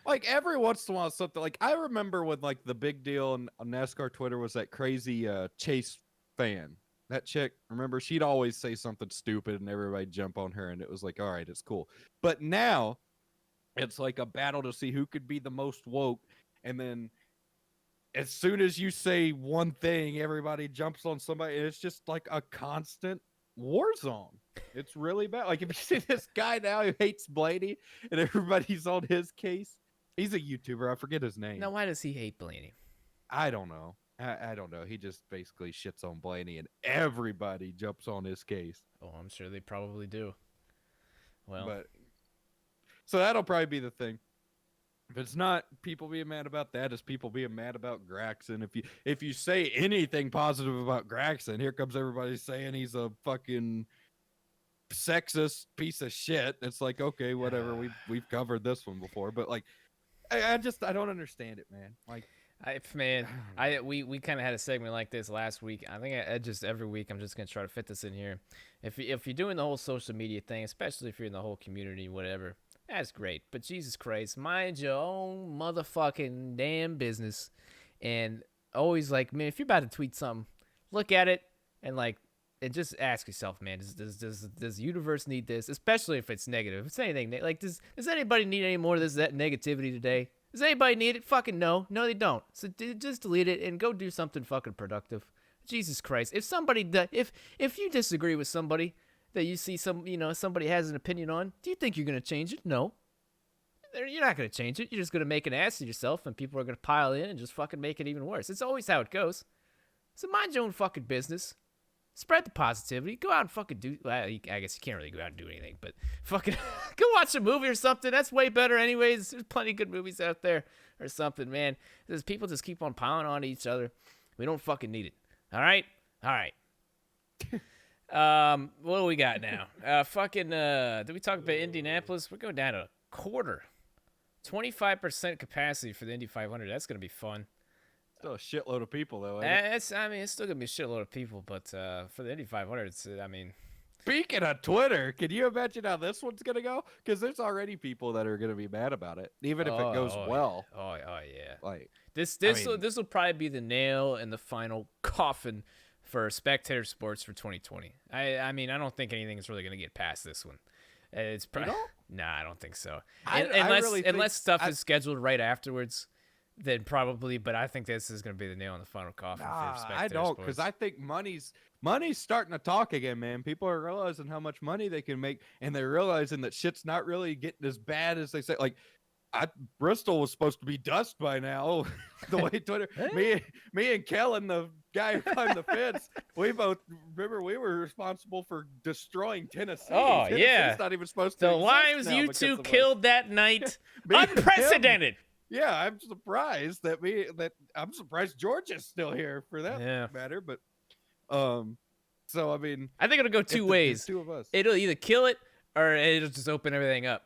Like every once in a while, something like I remember when like the big deal on NASCAR Twitter was that crazy Chase fan. That chick, remember, she'd always say something stupid and everybody jump on her, and it was like, all right, it's cool. But now it's like a battle to see who could be the most woke, and then as soon as you say one thing, everybody jumps on somebody. And it's just like a constant war zone. It's really bad. Like if you see this guy now who hates Blaney and everybody's on his case, he's a YouTuber. I forget his name. Now, why does he hate Blaney? I don't know. I don't know. He just basically shits on Blaney and everybody jumps on his case. Oh, I'm sure they probably do. Well, so that'll probably be the thing. If it's not people being mad about that, it's people being mad about Graxon. If you say anything positive about Graxon, here comes everybody saying he's a fucking sexist piece of shit. It's like, okay, whatever. We've covered this one before, but like, I don't understand it, man. Like, Man, we kind of had a segment like this last week. I think I just every week I'm just gonna try to fit this in here. If you're doing the whole social media thing, especially if you're in the whole community, whatever, that's great. But Jesus Christ, mind your own motherfucking damn business, and always like, man, if you're about to tweet something, look at it and like, and just ask yourself, man, does the universe need this? Especially if it's negative. If it's anything like, does anybody need any more of that negativity today? Does anybody need it? Fucking no. No, they don't. So just delete it and go do something fucking productive. Jesus Christ. If somebody, if you disagree with somebody that you see somebody has an opinion on, do you think you're going to change it? No. You're not going to change it. You're just going to make an ass of yourself and people are going to pile in and just fucking make it even worse. It's always how it goes. So mind your own fucking business. Spread the positivity. Go out and fucking do. Well, I guess you can't really go out and do anything, but fucking go watch a movie or something. That's way better, anyways. There's plenty of good movies out there or something, man. There's people just keep on piling on each other. We don't fucking need it. All right, all right. What do we got now? Did we talk about Indianapolis? We're going down to a quarter. 25% capacity for the Indy 500. That's gonna be fun. Still a shitload of people, though. It's still gonna be a shitload of people, but for the Indy 500, Speaking of Twitter, can you imagine how this one's gonna go? Because there's already people that are gonna be mad about it, even if it goes well. Oh yeah. Like this will probably be the nail in the final coffin for spectator sports for 2020. I don't think anything is really gonna get past this one. It's probably nah, I don't think so. Unless stuff is scheduled right afterwards. Then probably, but I think this is going to be the nail in the final coffin for spectator I don't, sports. because I think money's starting to talk again, man. People are realizing how much money they can make, and they're realizing that shit's not really getting as bad as they say. Like, Bristol was supposed to be dust by now. The way Twitter, me and Kellen, the guy who climbed the fence, we both remember we were responsible for destroying Tennessee. Oh Tennessee's not even supposed to. The lives you two killed that night, unprecedented. Yeah, I'm surprised I'm surprised Georgia's still here for that matter. But so I mean, I think it'll go two ways. Two of us. It'll either kill it or it'll just open everything up.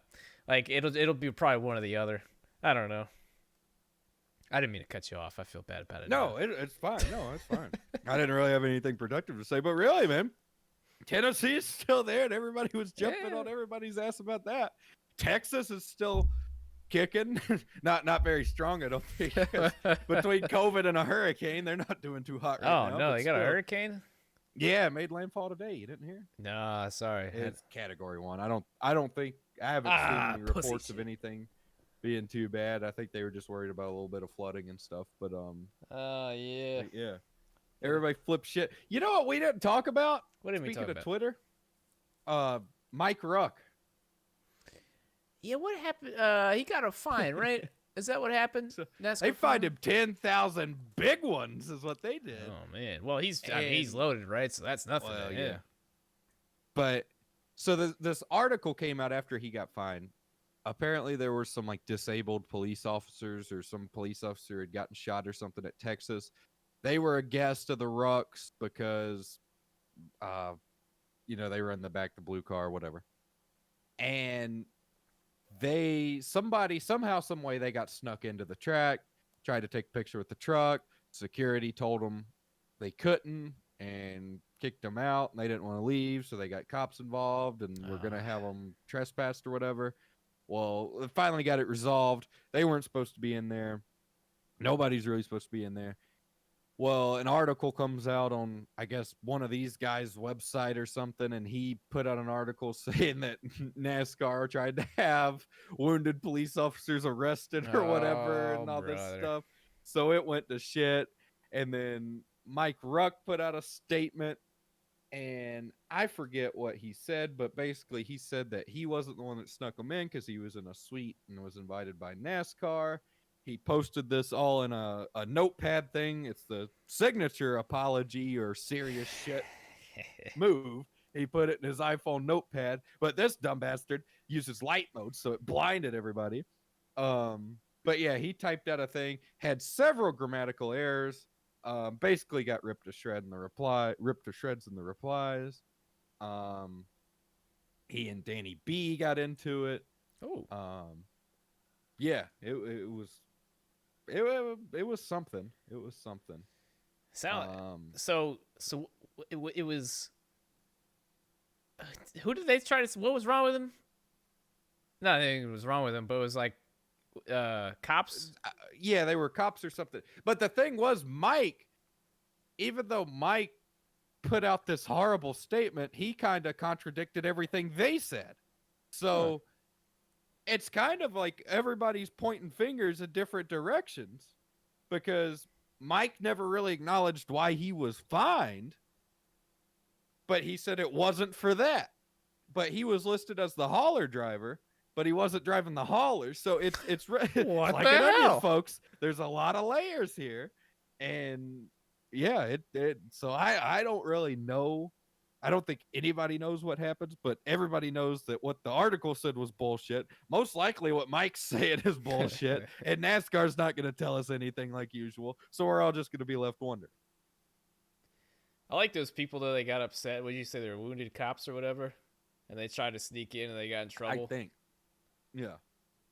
Like it'll be probably one or the other. I don't know. I didn't mean to cut you off. I feel bad about it. No, it's fine. No, it's fine. I didn't really have anything productive to say, but really, man, Tennessee is still there, and everybody was jumping on everybody's ass about that. Texas is still kicking, not very strong, I don't think. Between COVID and a hurricane, they're not doing too hot right now. Oh no, they got a hurricane. Yeah, it made landfall today. You didn't hear? No, sorry. It's Category 1. I don't think I haven't seen any reports of anything being too bad. I think they were just worried about a little bit of flooding and stuff. But yeah. Everybody flip shit. You know what we didn't talk about? What did we talk about? Speaking of Twitter, Mike Ruch. Yeah, what happened? He got a fine, right? Is that what happened? They fined him 10,000 big ones, is what they did. Oh man, well he's loaded, right? So that's nothing. Well, yeah. But so this article came out after he got fined. Apparently, there were some like disabled police officers, or some police officer had gotten shot or something at Texas. They were a guest of the Ruchs because, they were in the back of the blue car, or whatever, and somehow, some way, they got snuck into the track, tried to take a picture with the truck. Security told them they couldn't and kicked them out, and they didn't want to leave, so they got cops involved and were going to have them trespassed or whatever. Well, they finally got it resolved. They weren't supposed to be in there. Nobody's really supposed to be in there. Well, an article comes out on, I guess, one of these guys' website or something, and he put out an article saying that NASCAR tried to have wounded police officers arrested or whatever and all this stuff. So it went to shit. And then Mike Ruch put out a statement, and I forget what he said, but basically he said that he wasn't the one that snuck him in because he was in a suite and was invited by NASCAR. He posted this all in a notepad thing. It's the signature apology or serious shit move. He put it in his iPhone notepad, but this dumb bastard uses light mode, so it blinded everybody. But yeah, he typed out a thing, had several grammatical errors, basically got ripped to shreds in the replies. He and Danny B got into it. Oh. Yeah, it was it was something. It was something. Sound so it was. Who did they try to? What was wrong with him? Nothing was wrong with him, but it was like cops. Yeah, they were cops or something. But the thing was, Mike, even though Mike put out this horrible statement, he kind of contradicted everything they said. So it's kind of like everybody's pointing fingers in different directions because Mike never really acknowledged why he was fined, but he said it wasn't for that. But he was listed as the hauler driver, but he wasn't driving the hauler. So it's What like the an onion, hell? folks. There's a lot of layers here, and yeah, so I don't really know. I don't think anybody knows what happens, but everybody knows that what the article said was bullshit. Most likely what Mike's saying is bullshit, and NASCAR's not going to tell us anything like usual. So we're all just going to be left wondering. I like those people though. They got upset. What did you say? They were wounded cops or whatever, and they tried to sneak in and they got in trouble. I think. Yeah.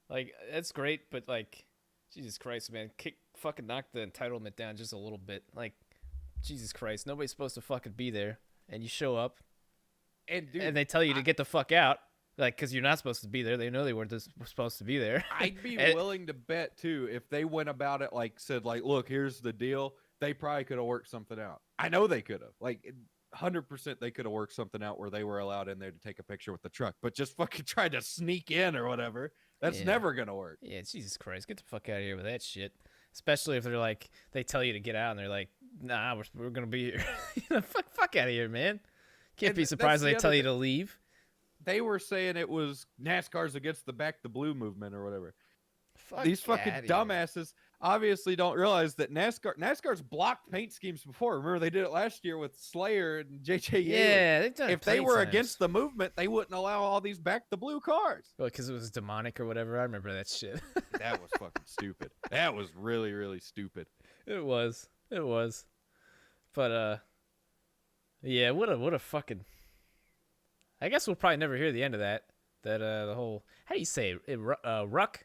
Like that's great, but like, Jesus Christ, man, fucking knock the entitlement down just a little bit. Like, Jesus Christ, nobody's supposed to fucking be there, and you show up, and dude, and they tell you to get the fuck out, like, because you're not supposed to be there. They know they weren't supposed to be there. I'd be willing to bet too if they went about it like said like, look, here's the deal. They probably could have worked something out. I know they could have. Like 100% they could have worked something out where they were allowed in there to take a picture with the truck, but just fucking try to sneak in or whatever. That's never going to work. Yeah, Jesus Christ. Get the fuck out of here with that shit. Especially if they're like, they tell you to get out and they're like, nah, we're going to be here. Fuck out of here, man. Can't be surprised they tell you to leave. They were saying it was NASCAR's against the Back the Blue movement or whatever. Fuck These fucking dumbasses obviously don't realize that NASCAR's blocked paint schemes before. Remember they did it last year with Slayer and JJ. Yeah, they've done it. If they were against the movement, they wouldn't allow all these Back the Blue cars. Well, because it was demonic or whatever. I remember that shit. That was fucking stupid. That was really, really stupid. It was. But yeah, what a fucking. I guess we'll probably never hear the end of that. The whole, how do you say it? Ruch?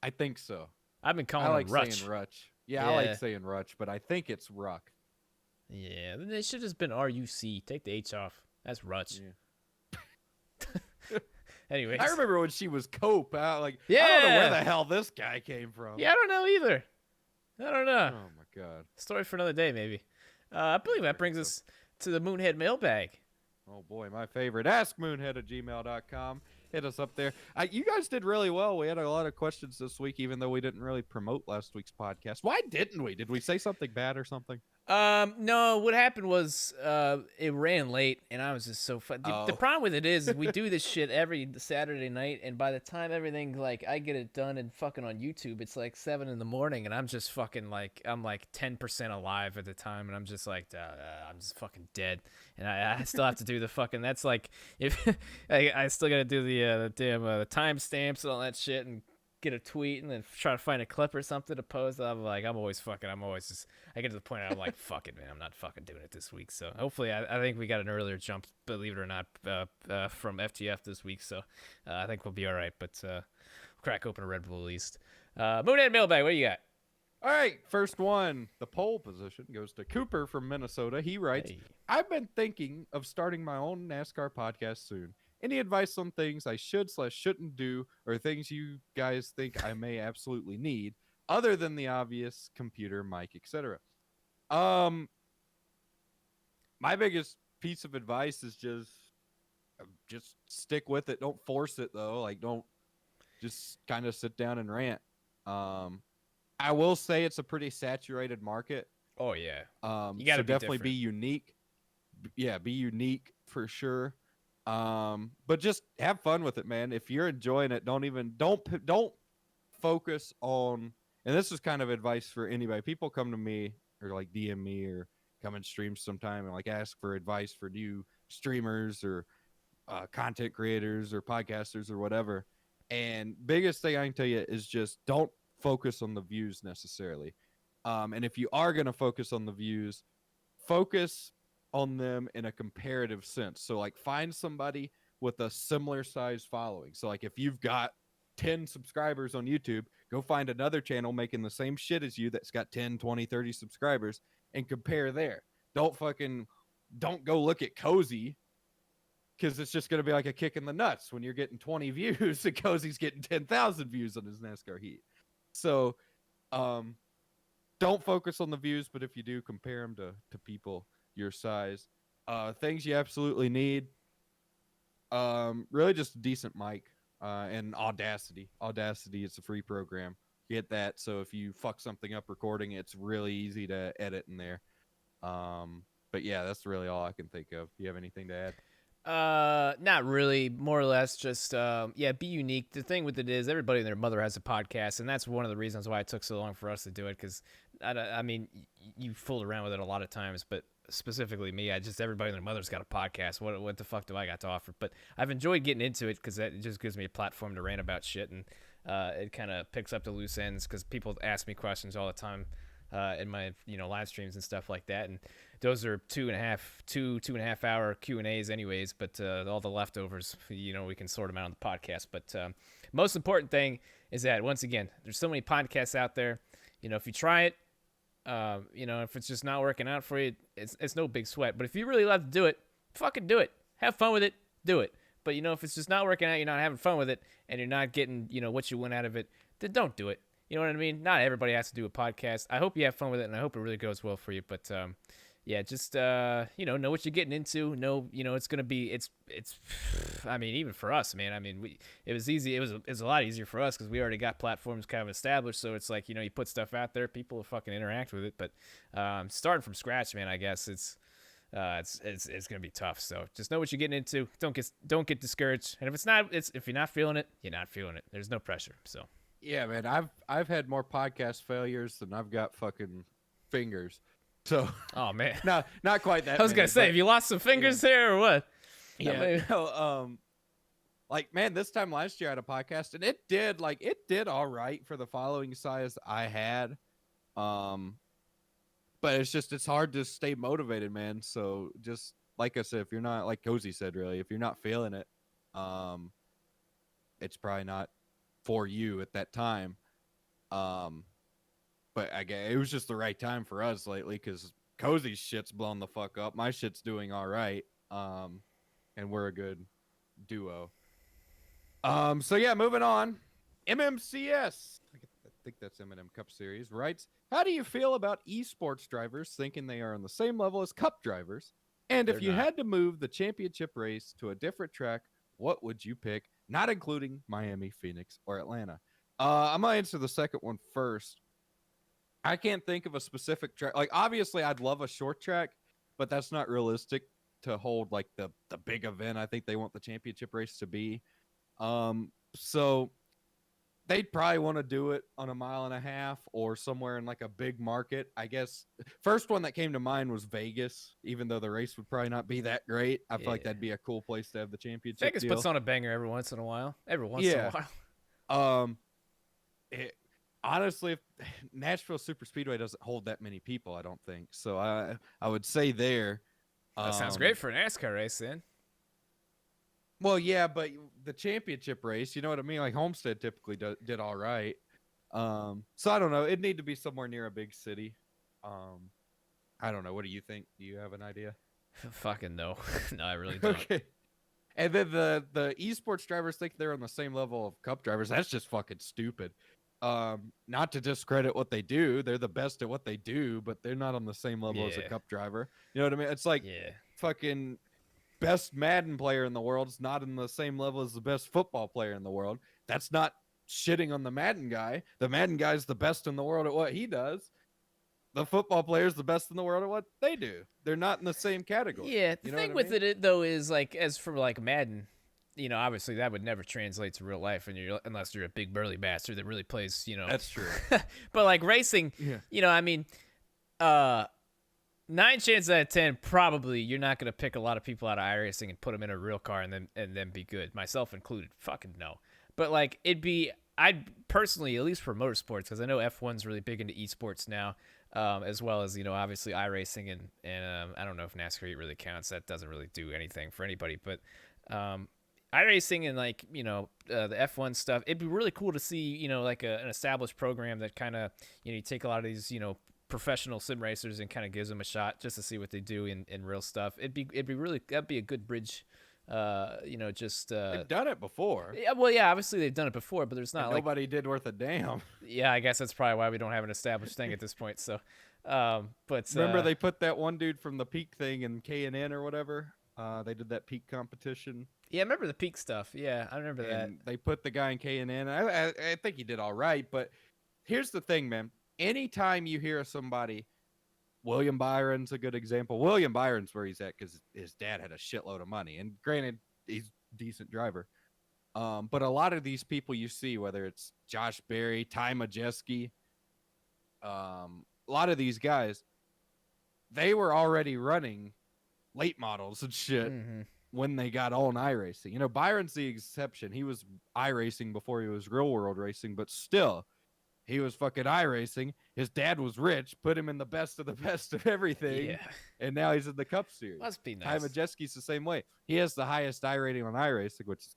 I think so. I've been calling it Ruch. Saying Ruch. Yeah, I like saying Ruch, but I think it's Ruch. Yeah, then it should have just been RUC. Take the H off. That's Ruch. Yeah. Anyways. I remember when she was Cope. I don't know where the hell this guy came from. Yeah, I don't know either. I don't know. Oh, my God. Story for another day, maybe. I believe that brings us to the Moonhead Mailbag. Oh, boy, my favorite. askmoonhead@gmail.com. Hit us up there. You guys did really well. We had a lot of questions this week, even though we didn't really promote last week's podcast. Why didn't we? Did we say something bad or something? No, what happened was it ran late, and I was just so fun. The problem with it is we do this shit every Saturday night, and by the time everything, like, I get it done and fucking on YouTube, it's like 7 in the morning, and I'm just fucking like, I'm like 10% alive at the time, and I'm just like, I'm just fucking dead, and I still have to do the fucking, that's like, if I still gotta do the damn the timestamps and all that shit, and get a tweet and then try to find a clip or something to post. I'm always just, I get to the point where I'm like, fuck it, man, I'm not fucking doing it this week. So hopefully, I think we got an earlier jump, believe it or not, from FTF this week. So I think we'll be all right, but we'll crack open a Red Bull at least. Moonhead Mailbag, what do you got? All right, first one. The pole position goes to Cooper from Minnesota. He writes, Hey. I've been thinking of starting my own NASCAR podcast soon. Any advice on things I should/shouldn't do, or things you guys think I may absolutely need, other than the obvious computer, mic, etc.? My biggest piece of advice is just stick with it. Don't force it though. Like, don't just kind of sit down and rant. I will say it's a pretty saturated market. Oh yeah. You got to definitely be unique. Yeah, be unique for sure. But just have fun with it, man. If you're enjoying it, don't focus on, and this is kind of advice for anybody. People come to me or like DM me or come and stream sometime and like ask for advice for new streamers or content creators or podcasters or whatever. And biggest thing I can tell you is just don't focus on the views necessarily. And if you are going to focus on the views, focus on them in a comparative sense. So like find somebody with a similar size following. So like if you've got 10 subscribers on YouTube, go find another channel making the same shit as you that's got 10, 20, 30 subscribers and compare there. Don't go look at Cozy, because it's just going to be like a kick in the nuts when you're getting 20 views and Cozy's getting 10,000 views on his NASCAR heat. So don't focus on the views, but if you do, compare them to people your size. Things you absolutely need, really just a decent mic and Audacity. Audacity is a free program. Get that, so if you fuck something up recording, it's really easy to edit in there. But yeah, that's really all I can think of. Do you have anything to add? Not really. More or less, just be unique. The thing with it is, everybody and their mother has a podcast, and that's one of the reasons why it took so long for us to do it. Because I mean, you fooled around with it a lot of times, but specifically me, everybody and their mother's got a podcast. What the fuck do I got to offer? But I've enjoyed getting into it because it just gives me a platform to rant about shit, and it kind of picks up the loose ends because people ask me questions all the time. In my live streams and stuff like that, and those are 2.5 hour Q&As anyways, but all the leftovers, we can sort them out on the podcast. But most important thing is that, once again, there's so many podcasts out there. If you try it, if it's just not working out for you, it's no big sweat. But if you really love to do it, fucking do it. Have fun with it, do it. But if it's just not working out, you're not having fun with it, and you're not getting what you want out of it, then don't do it. You know what I mean? Not everybody has to do a podcast. I hope you have fun with it, and I hope it really goes well for you. But just know what you're getting into. Know it's gonna be. It's. I mean, even for us, man. I mean, it was easy. It was a lot easier for us because we already got platforms kind of established. So it's like you put stuff out there, people will fucking interact with it. But starting from scratch, man, I guess it's gonna be tough. So just know what you're getting into. Don't get discouraged. And if you're not feeling it, you're not feeling it. There's no pressure. So. Yeah, man, I've had more podcast failures than I've got fucking fingers. So, oh man, no, not quite that. I was gonna say, have you lost some fingers there or what? Yeah, like man, this time last year I had a podcast and it did all right for the following size I had. But it's hard to stay motivated, man. So just like I said, if you're not, like Cozy said, really, if you're not feeling it, it's probably not for you at that time. But I guess it was just the right time for us lately because Cozy's shit's blown the fuck up. My shit's doing all right. And we're a good duo. So yeah, moving on. MMCS, I think that's M&M Cup Series, writes, how do you feel about esports drivers thinking they are on the same level as cup drivers? And if you had to move the championship race to a different track, what would you pick? Not including Miami, Phoenix, or Atlanta. I'm going to answer the second one first. I can't think of a specific track. Like, obviously, I'd love a short track, but that's not realistic to hold, like, the big event I think they want the championship race to be. So they'd probably want to do it on a 1.5 miles or somewhere in, like, a big market. I guess first one that came to mind was Vegas, even though the race would probably not be that great. I feel like that'd be a cool place to have the championship Vegas deal. puts on a banger every once in a while. Honestly, Nashville Super Speedway doesn't hold that many people, I don't think. So I would say there. That sounds great for an NASCAR race then. Well, yeah, but the championship race, you know what I mean? Like Homestead typically did all right. So I don't know. It'd need to be somewhere near a big city. I don't know. What do you think? Do you have an idea? Fucking no. No, I really don't. Okay. And then the esports drivers think they're on the same level of cup drivers. That's just fucking stupid. Not to discredit what they do. They're the best at what they do, but they're not on the same level as a cup driver. You know what I mean? It's like fucking best Madden player in the world is not in the same level as the best football player in the world. That's not shitting on the Madden guy. The Madden guy's the best in the world at what he does. The football player's the best in the world at what they do. They're not in the same category. Yeah, the thing with it though is, like, as for like Madden, obviously that would never translate to real life, unless you're a big burly bastard that really plays, That's true. But like racing, I mean, 9 chances out of 10, probably you're not gonna pick a lot of people out of iRacing and put them in a real car and then be good, myself included. Fucking no. But like I'd personally, at least for motorsports, because I know F1's really big into esports now, as well as obviously iRacing and I don't know if NASCAR really counts. That doesn't really do anything for anybody, but iRacing and like the F1 stuff, it'd be really cool to see like an established program that kind of you take a lot of these professional sim racers and kind of gives them a shot just to see what they do in real stuff. That'd be a good bridge. They've done it before. Yeah, well, yeah, obviously they've done it before, but there's not and like nobody did worth a damn. Yeah, I guess that's probably why we don't have an established thing at this point. So, but remember they put that one dude from the Peak thing in K&N or whatever. They did that Peak competition. Yeah, I remember the Peak stuff. Yeah, I remember that. They put the guy in K&N. I think he did all right, but here's the thing, man. Anytime you hear of somebody, William Byron's a good example. William Byron's where he's at because his dad had a shitload of money, and granted, he's a decent driver. But a lot of these people you see, whether it's Josh Berry, Ty Majeski, a lot of these guys, they were already running late models and shit when they got on iRacing. Byron's the exception. He was iRacing before he was real world racing, but still, he was fucking iRacing. His dad was rich, put him in the best of everything, and now he's in the Cup Series. Must be nice. Ty Majeski's the same way. He has the highest I rating on iRacing, which is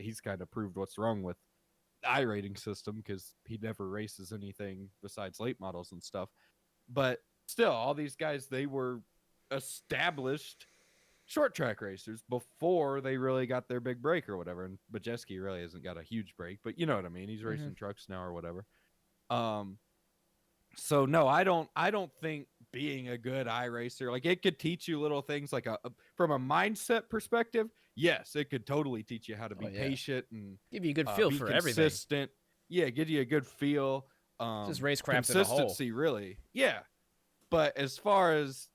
he's kind of proved what's wrong with the I rating system because he never races anything besides late models and stuff. But still, all these guys, they were established short track racers before they really got their big break or whatever. And Majeski really hasn't got a huge break, but you know what I mean. He's racing trucks now or whatever. So no, I don't think being a good iRacer, like it could teach you little things like from a mindset perspective. Yes, it could totally teach you how to be patient and give you a good feel for consistent. Everything. Yeah, give you a good feel. Just racecraft consistency, in a whole. really. Yeah, but as far as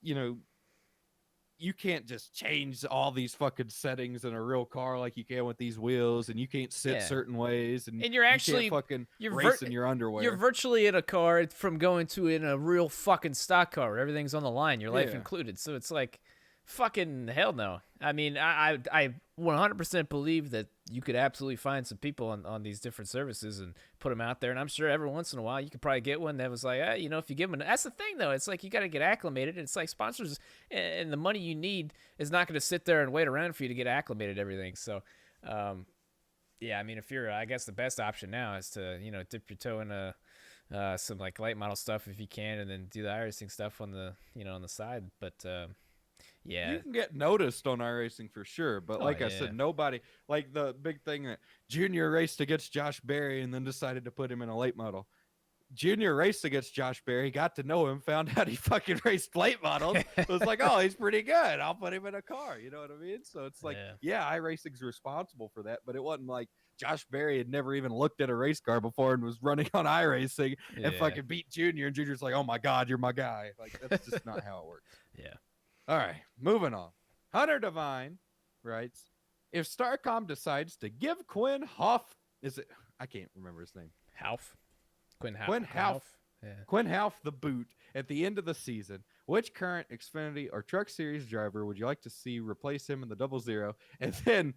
you can't just change all these fucking settings in a real car like you can with these wheels, and you can't sit certain ways, and you're actually you can't fucking race in your underwear. You're virtually in a car from going to in a real fucking stock car where everything's on the line, your life included. So it's like, fucking hell no. I mean, I 100% believe that you could absolutely find some people on these different services and put them out there. And I'm sure every once in a while you could probably get one that was like, if you give them, that's the thing though. It's like, you got to get acclimated. It's like sponsors and the money you need is not going to sit there and wait around for you to get acclimated to everything. So, yeah, I mean, if you're, I guess the best option now is to, dip your toe in some like light model stuff if you can, and then do the iRacing stuff on the, on the side. But, yeah, you can get noticed on iRacing for sure, but like I said, nobody, like the big thing that Junior raced against Josh Berry and then decided to put him in a late model. Junior raced against Josh Berry, got to know him, found out he fucking raced late models. It was like, oh, he's pretty good. I'll put him in a car. You know what I mean? So it's like, iRacing's responsible for that, but it wasn't like Josh Berry had never even looked at a race car before and was running on iRacing and fucking beat Junior, and Junior's like, oh my God, you're my guy. Like, that's just not how it works. Yeah. All right, moving on. Hunter Devine writes, if Starcom decides to give Quin Houff, I can't remember his name. Houff? Quin Houff. Yeah. Quin Houff the boot at the end of the season. Which current Xfinity or Truck Series driver would you like to see replace him in the 00? And then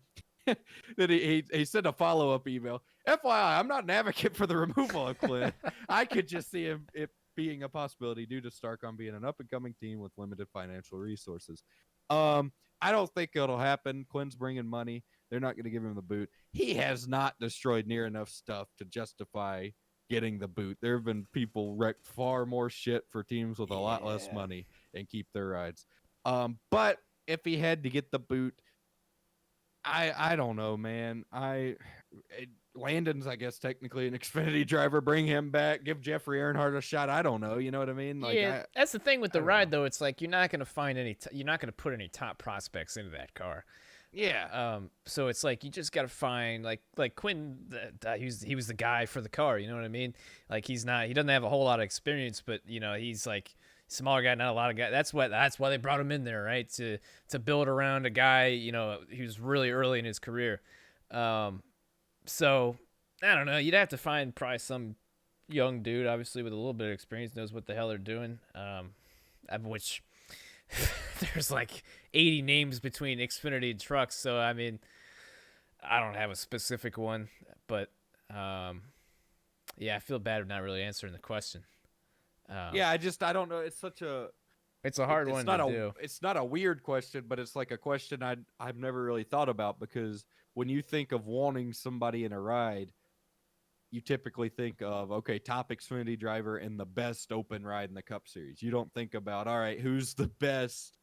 he sent a follow-up email. FYI, I'm not an advocate for the removal of Quin. I could just see it being a possibility due to Starcom being an up-and-coming team with limited financial resources. I don't think it'll happen. Quin's bringing money. They're not going to give him the boot. He has not destroyed near enough stuff to justify getting the boot. There have been people wreck far more shit for teams with a lot less money and keep their rides. But if he had to get the boot, I don't know, man. Landon's, I guess, technically an Xfinity driver. Bring him back. Give Jeffrey Earnhardt a shot. I don't know. You know what I mean? Like, that's the thing with the ride, though. It's like you're not going to find you're not going to put any top prospects into that car. Yeah. So it's like you just got to find like Quin. He was the guy for the car. You know what I mean? Like he doesn't have a whole lot of experience, but he's like smaller guy, not a lot of guys. That's why they brought him in there, right? To build around a guy, who's really early in his career. So I don't know. You'd have to find probably some young dude, obviously with a little bit of experience, knows what the hell they're doing. Which there's like 80 names between Xfinity and trucks. So I mean, I don't have a specific one, but I feel bad of not really answering the question. I don't know. It's such a It's a hard one to do. It's not a weird question, but it's like a question I've never really thought about, because when you think of wanting somebody in a ride, you typically think of, okay, top Xfinity driver and the best open ride in the Cup Series. You don't think about, all right, who's the best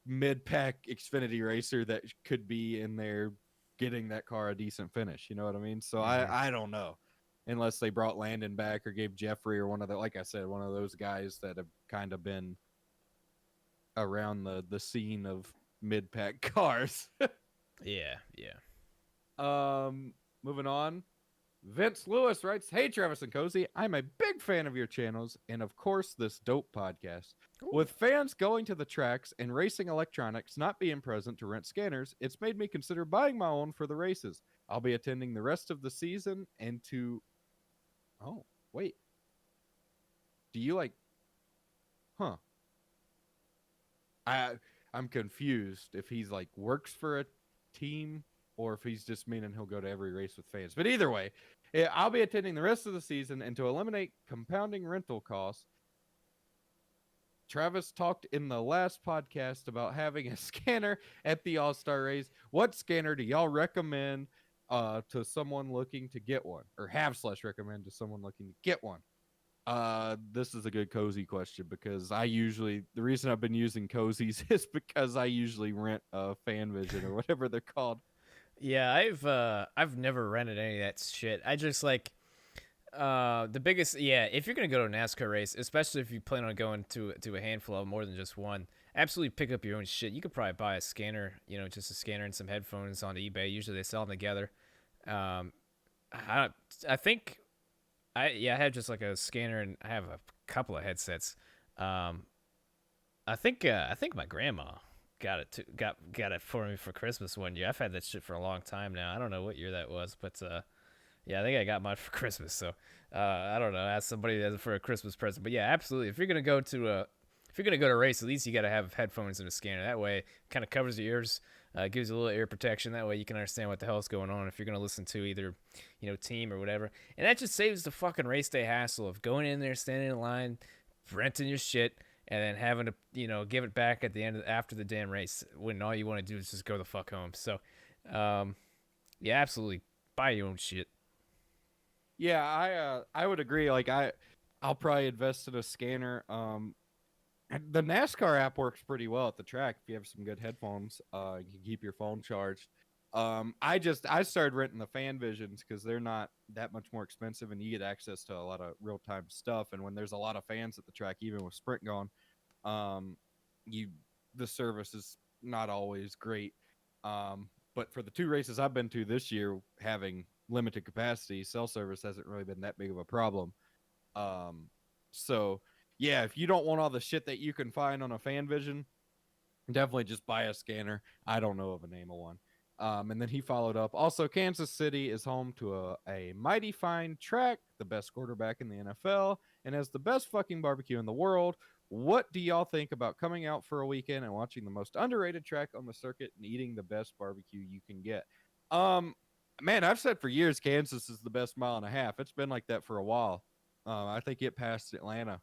mid-pack Xfinity racer that could be in there getting that car a decent finish. You know what I mean? So I don't know, unless they brought Landon back or gave Jeffrey or one of the, like I said, one of those guys that have kind of been around the scene of mid-pack cars. Yeah. Moving on. Vince Lewis writes, "Hey Travis and Cozy, I'm a big fan of your channels and of course this dope podcast. Cool. With fans going to the tracks and racing electronics not being present to rent scanners, it's made me consider buying my own for the races. I'll be attending the rest of the season and to Oh, wait. Do you like Huh. I'm confused if he's like works for a team or if he's just meaning he'll go to every race with fans. But either way, I'll be attending the rest of the season, and to eliminate compounding rental costs, Travis talked in the last podcast about having a scanner at the All-Star race. What scanner do y'all recommend to someone looking to get one, or have/recommend to someone looking to get one? This is a good Cozy question, because the reason I've been using Cozy's is because I usually rent a FanVision or whatever they're called. Yeah, I've never rented any of that shit. I just like the biggest, if you're gonna go to a NASCAR race, especially if you plan on going to a handful of more than just one, absolutely pick up your own shit. You could probably buy a scanner, just a scanner and some headphones on eBay. Usually they sell them together. I think I have just like a scanner, and I have a couple of headsets. I think my grandma got it for me for Christmas one year. I've had that shit for a long time now. I don't know what year that was, but I think I got mine for Christmas. So I don't know. Ask somebody for a Christmas present. But yeah, absolutely. If you're gonna go to a race, at least you got to have headphones and a scanner. That way, it kind of covers your ears, gives you a little ear protection. That way, you can understand what the hell's going on if you're gonna listen to either team or whatever. And that just saves the fucking race day hassle of going in there, standing in line, renting your shit, and then having to give it back at the end after the damn race when all you want to do is just go the fuck home. So, absolutely, buy your own shit. Yeah, I would agree. Like I'll probably invest in a scanner. The NASCAR app works pretty well at the track if you have some good headphones. You can keep your phone charged. I started renting the FanVisions because they're not that much more expensive, and you get access to a lot of real time stuff. And when there's a lot of fans at the track, even with Sprint gone, the service is not always great. But for the two races I've been to this year, having limited capacity, cell service hasn't really been that big of a problem. So yeah, if you don't want all the shit that you can find on a FanVision, definitely just buy a scanner. I don't know of a name of one. And then he followed up. Also, Kansas City is home to a mighty fine track, the best quarterback in the NFL, and has the best fucking barbecue in the world. What do y'all think about coming out for a weekend and watching the most underrated track on the circuit and eating the best barbecue you can get? Man, I've said for years Kansas is the best mile and a half. It's been like that for a while. I think it passed Atlanta a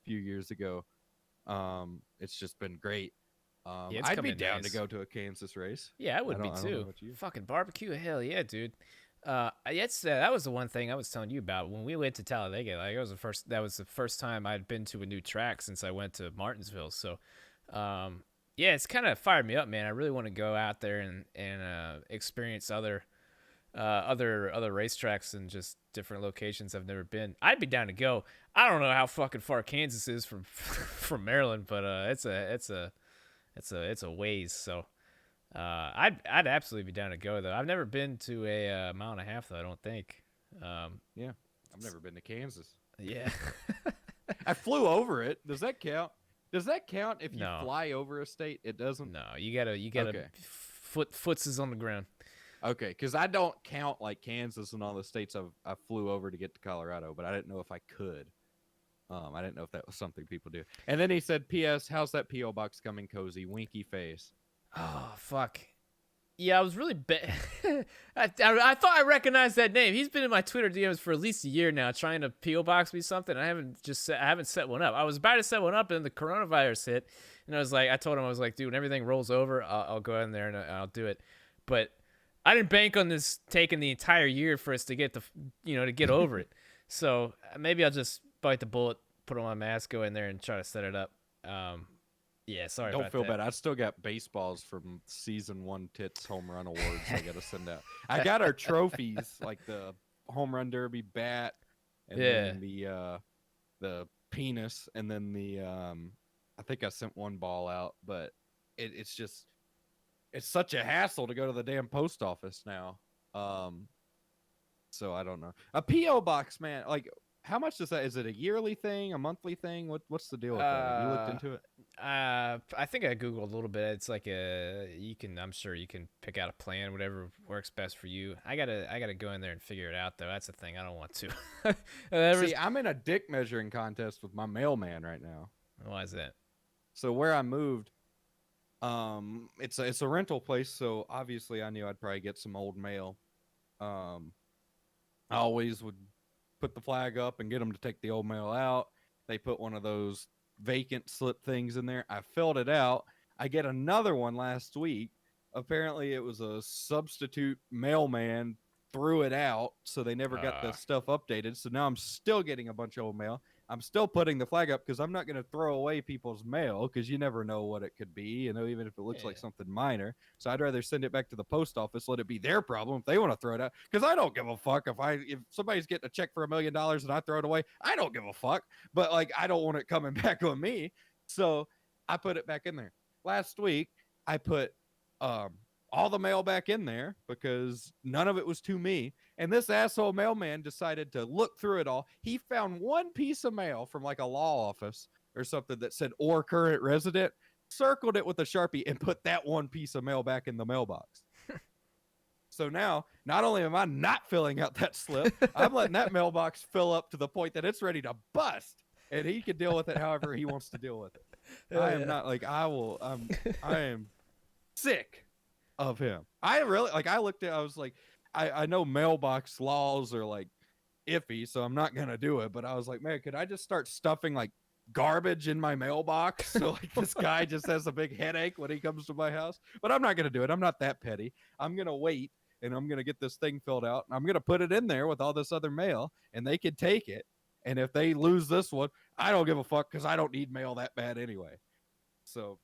few years ago. It's just been great. I'd be down to go to a Kansas race. Yeah, I would be too. Fucking barbecue, hell yeah, dude. That was the one thing I was telling you about when we went to Talladega. Like, that was the first time I'd been to a new track since I went to Martinsville. So, it's kind of fired me up, man. I really want to go out there and experience other racetracks and just different locations I've never been. I'd be down to go. I don't know how fucking far Kansas is from from Maryland, but it's a ways. So I'd absolutely be down to go though. I've never been to a mile and a half though. I don't think. Yeah, I've never been to Kansas. Yeah, I flew over it. Does that count? Does that count if you fly over a state? It doesn't. No, you gotta okay. Foots is on the ground. Okay, because I don't count like Kansas and all the states I flew over to get to Colorado, but I didn't know if I could. I didn't know if that was something people do. And then he said, P.S. How's that P.O. box coming, Cozy? Winky face. Oh, fuck. Yeah, I was really I thought I recognized that name. He's been in my Twitter DMs for at least a year now, trying to PO box me something. I haven't set one up. I was about to set one up, and then the coronavirus hit, and I told him, I was like, dude, when everything rolls over, I'll go in there and I'll do it. But I didn't bank on this taking the entire year for us to get to get over it. So maybe I'll just bite the bullet, put on my mask, go in there, and try to set it up. Yeah, sorry Don't about feel that. bad. I still got baseballs from season 1 Tits home run awards I got to send out. I got our trophies, like the home run derby bat, and Yeah. then the penis, and then the I think I sent one ball out, but it's just it's such a hassle to go to the damn post office now. So I don't know. A PO box, man. Like, how much does that? Is it a yearly thing, a monthly thing? What's the deal with that? Have you looked into it? I think I googled a little bit. It's like I'm sure you can pick out a plan, whatever works best for you. I gotta go in there and figure it out though. That's the thing. I don't want to. See, I'm in a dick measuring contest with my mailman right now. Why is that? So where I moved, it's a rental place. So obviously I knew I'd probably get some old mail. I always would put the flag up and get them to take the old mail out. They put one of those vacant slip things in there. I filled it out. I get another one last week. Apparently it was a substitute mailman threw it out, so they never got the stuff updated. So now I'm still getting a bunch of old mail. I'm still putting the flag up because I'm not going to throw away people's mail because you never know what it could be, even if it looks like something minor. So I'd rather send it back to the post office, let it be their problem if they want to throw it out. Because I don't give a fuck if somebody's getting a check for $1 million and I throw it away. I don't give a fuck. But like, I don't want it coming back on me. So I put it back in there. Last week, I put all the mail back in there because none of it was to me. And this asshole mailman decided to look through it all. He found one piece of mail from like a law office or something that said "or current resident," circled it with a Sharpie, and put that one piece of mail back in the mailbox. So now, not only am I not filling out that slip, I'm letting that mailbox fill up to the point that it's ready to bust, and he can deal with it however he wants to deal with it. I am not like I am sick of him. I really I looked at I was like, I know mailbox laws are like iffy, so I'm not gonna do it. But I was like, man, could I just start stuffing like garbage in my mailbox so like this guy just has a big headache when he comes to my house? But I'm not gonna do it. I'm not that petty. I'm gonna wait and I'm gonna get this thing filled out and I'm gonna put it in there with all this other mail and they can take it. And if they lose this one, I don't give a fuck because I don't need mail that bad anyway. So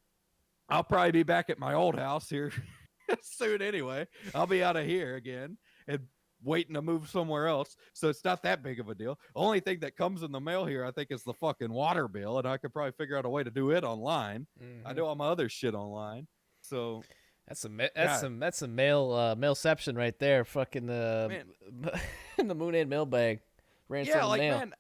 I'll probably be back at my old house here soon anyway. I'll be out of here again and waiting to move somewhere else. So it's not that big of a deal. Only thing that comes in the mail here, I think, is the fucking water bill, and I could probably figure out a way to do it online. Mm-hmm. I do all my other shit online. So that's some mailception right there. Fucking the Moonhead Mailbag. Yeah, like mail. Man,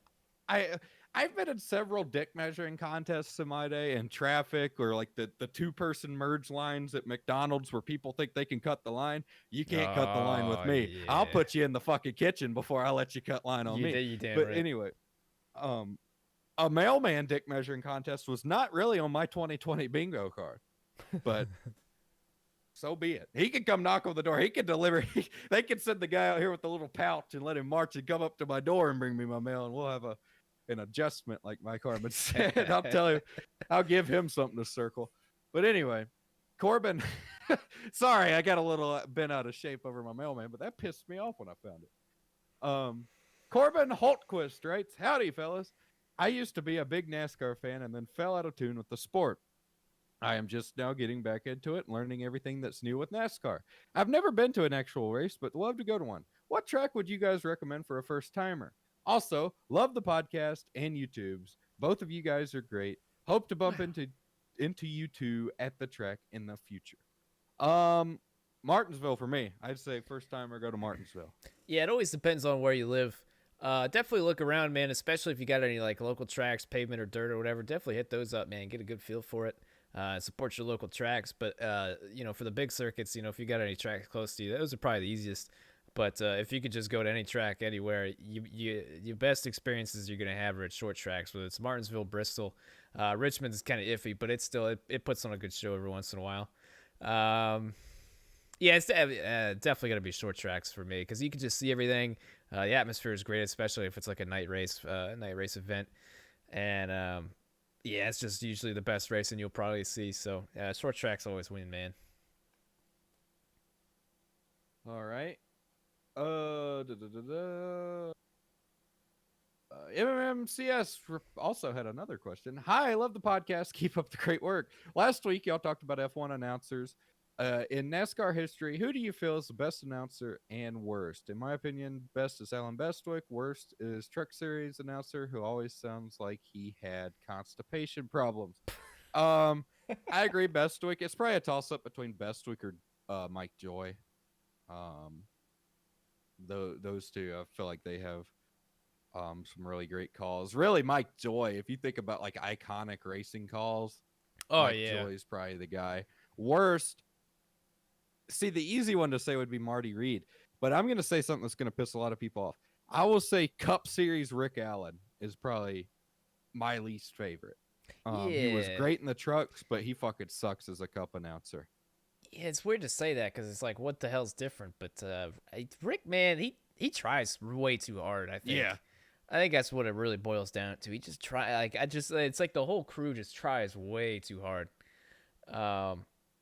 I've been in several dick measuring contests in my day, and traffic or like the 2-person merge lines at McDonald's where people think they can cut the line. You can't cut the line with me. Yeah. I'll put you in the fucking kitchen before I let you cut line on me. But right. Anyway, a mailman dick measuring contest was not really on my 2020 bingo card, but so be it. He can come knock on the door. He can deliver. They can send the guy out here with the little pouch and let him march and come up to my door and bring me my mail, and we'll have an adjustment, like Mike Harmon said. I'll tell you, I'll give him something to circle. But anyway, Corbin, sorry, I got a little bent out of shape over my mailman, but that pissed me off when I found it. Corbin Holtquist writes, howdy, fellas. I used to be a big NASCAR fan and then fell out of tune with the sport. I am just now getting back into it and learning everything that's new with NASCAR. I've never been to an actual race, but love to go to one. What track would you guys recommend for a first timer? Also, love the podcast and YouTubes. Both of you guys are great. Hope to bump into you two at the track in the future. Martinsville for me. I'd say first timer, go to Martinsville. Yeah, it always depends on where you live. Definitely look around, man, especially if you got any like local tracks, pavement or dirt or whatever. Definitely hit those up, man. Get a good feel for it. Support your local tracks. But, for the big circuits, if you got any tracks close to you, those are probably the easiest. But if you could just go to any track anywhere, your best experiences you're going to have are at short tracks, whether it's Martinsville, Bristol. Richmond's kind of iffy, but it puts on a good show every once in a while. Yeah, it's definitely gonna be short tracks for me because you can just see everything. The atmosphere is great, especially if it's like a night race event, and yeah, it's just usually the best racing you'll probably see. So short tracks always win, man. All right. Da, da, da, da. MMCS also had another question. Hi, I love the podcast. Keep up the great work. Last week, y'all talked about F1 announcers. In NASCAR history, who do you feel is the best announcer and worst? In my opinion, best is Alan Bestwick. Worst is Truck Series announcer, who always sounds like he had constipation problems. I agree, Bestwick. It's probably a toss-up between Bestwick or Mike Joy. Those two, I feel like they have some really great calls. Really, Mike Joy, if you think about like iconic racing calls, Mike Joy is probably the guy. Worst, see, the easy one to say would be Marty Reed, but I'm going to say something that's going to piss a lot of people off. I will say Cup Series Rick Allen is probably my least favorite. He was great in the trucks, but he fucking sucks as a Cup announcer. Yeah, it's weird to say that because it's like, what the hell's different? But Rick, man, he tries way too hard. I think. Yeah. I think that's what it really boils down to. He just it's like the whole crew just tries way too hard.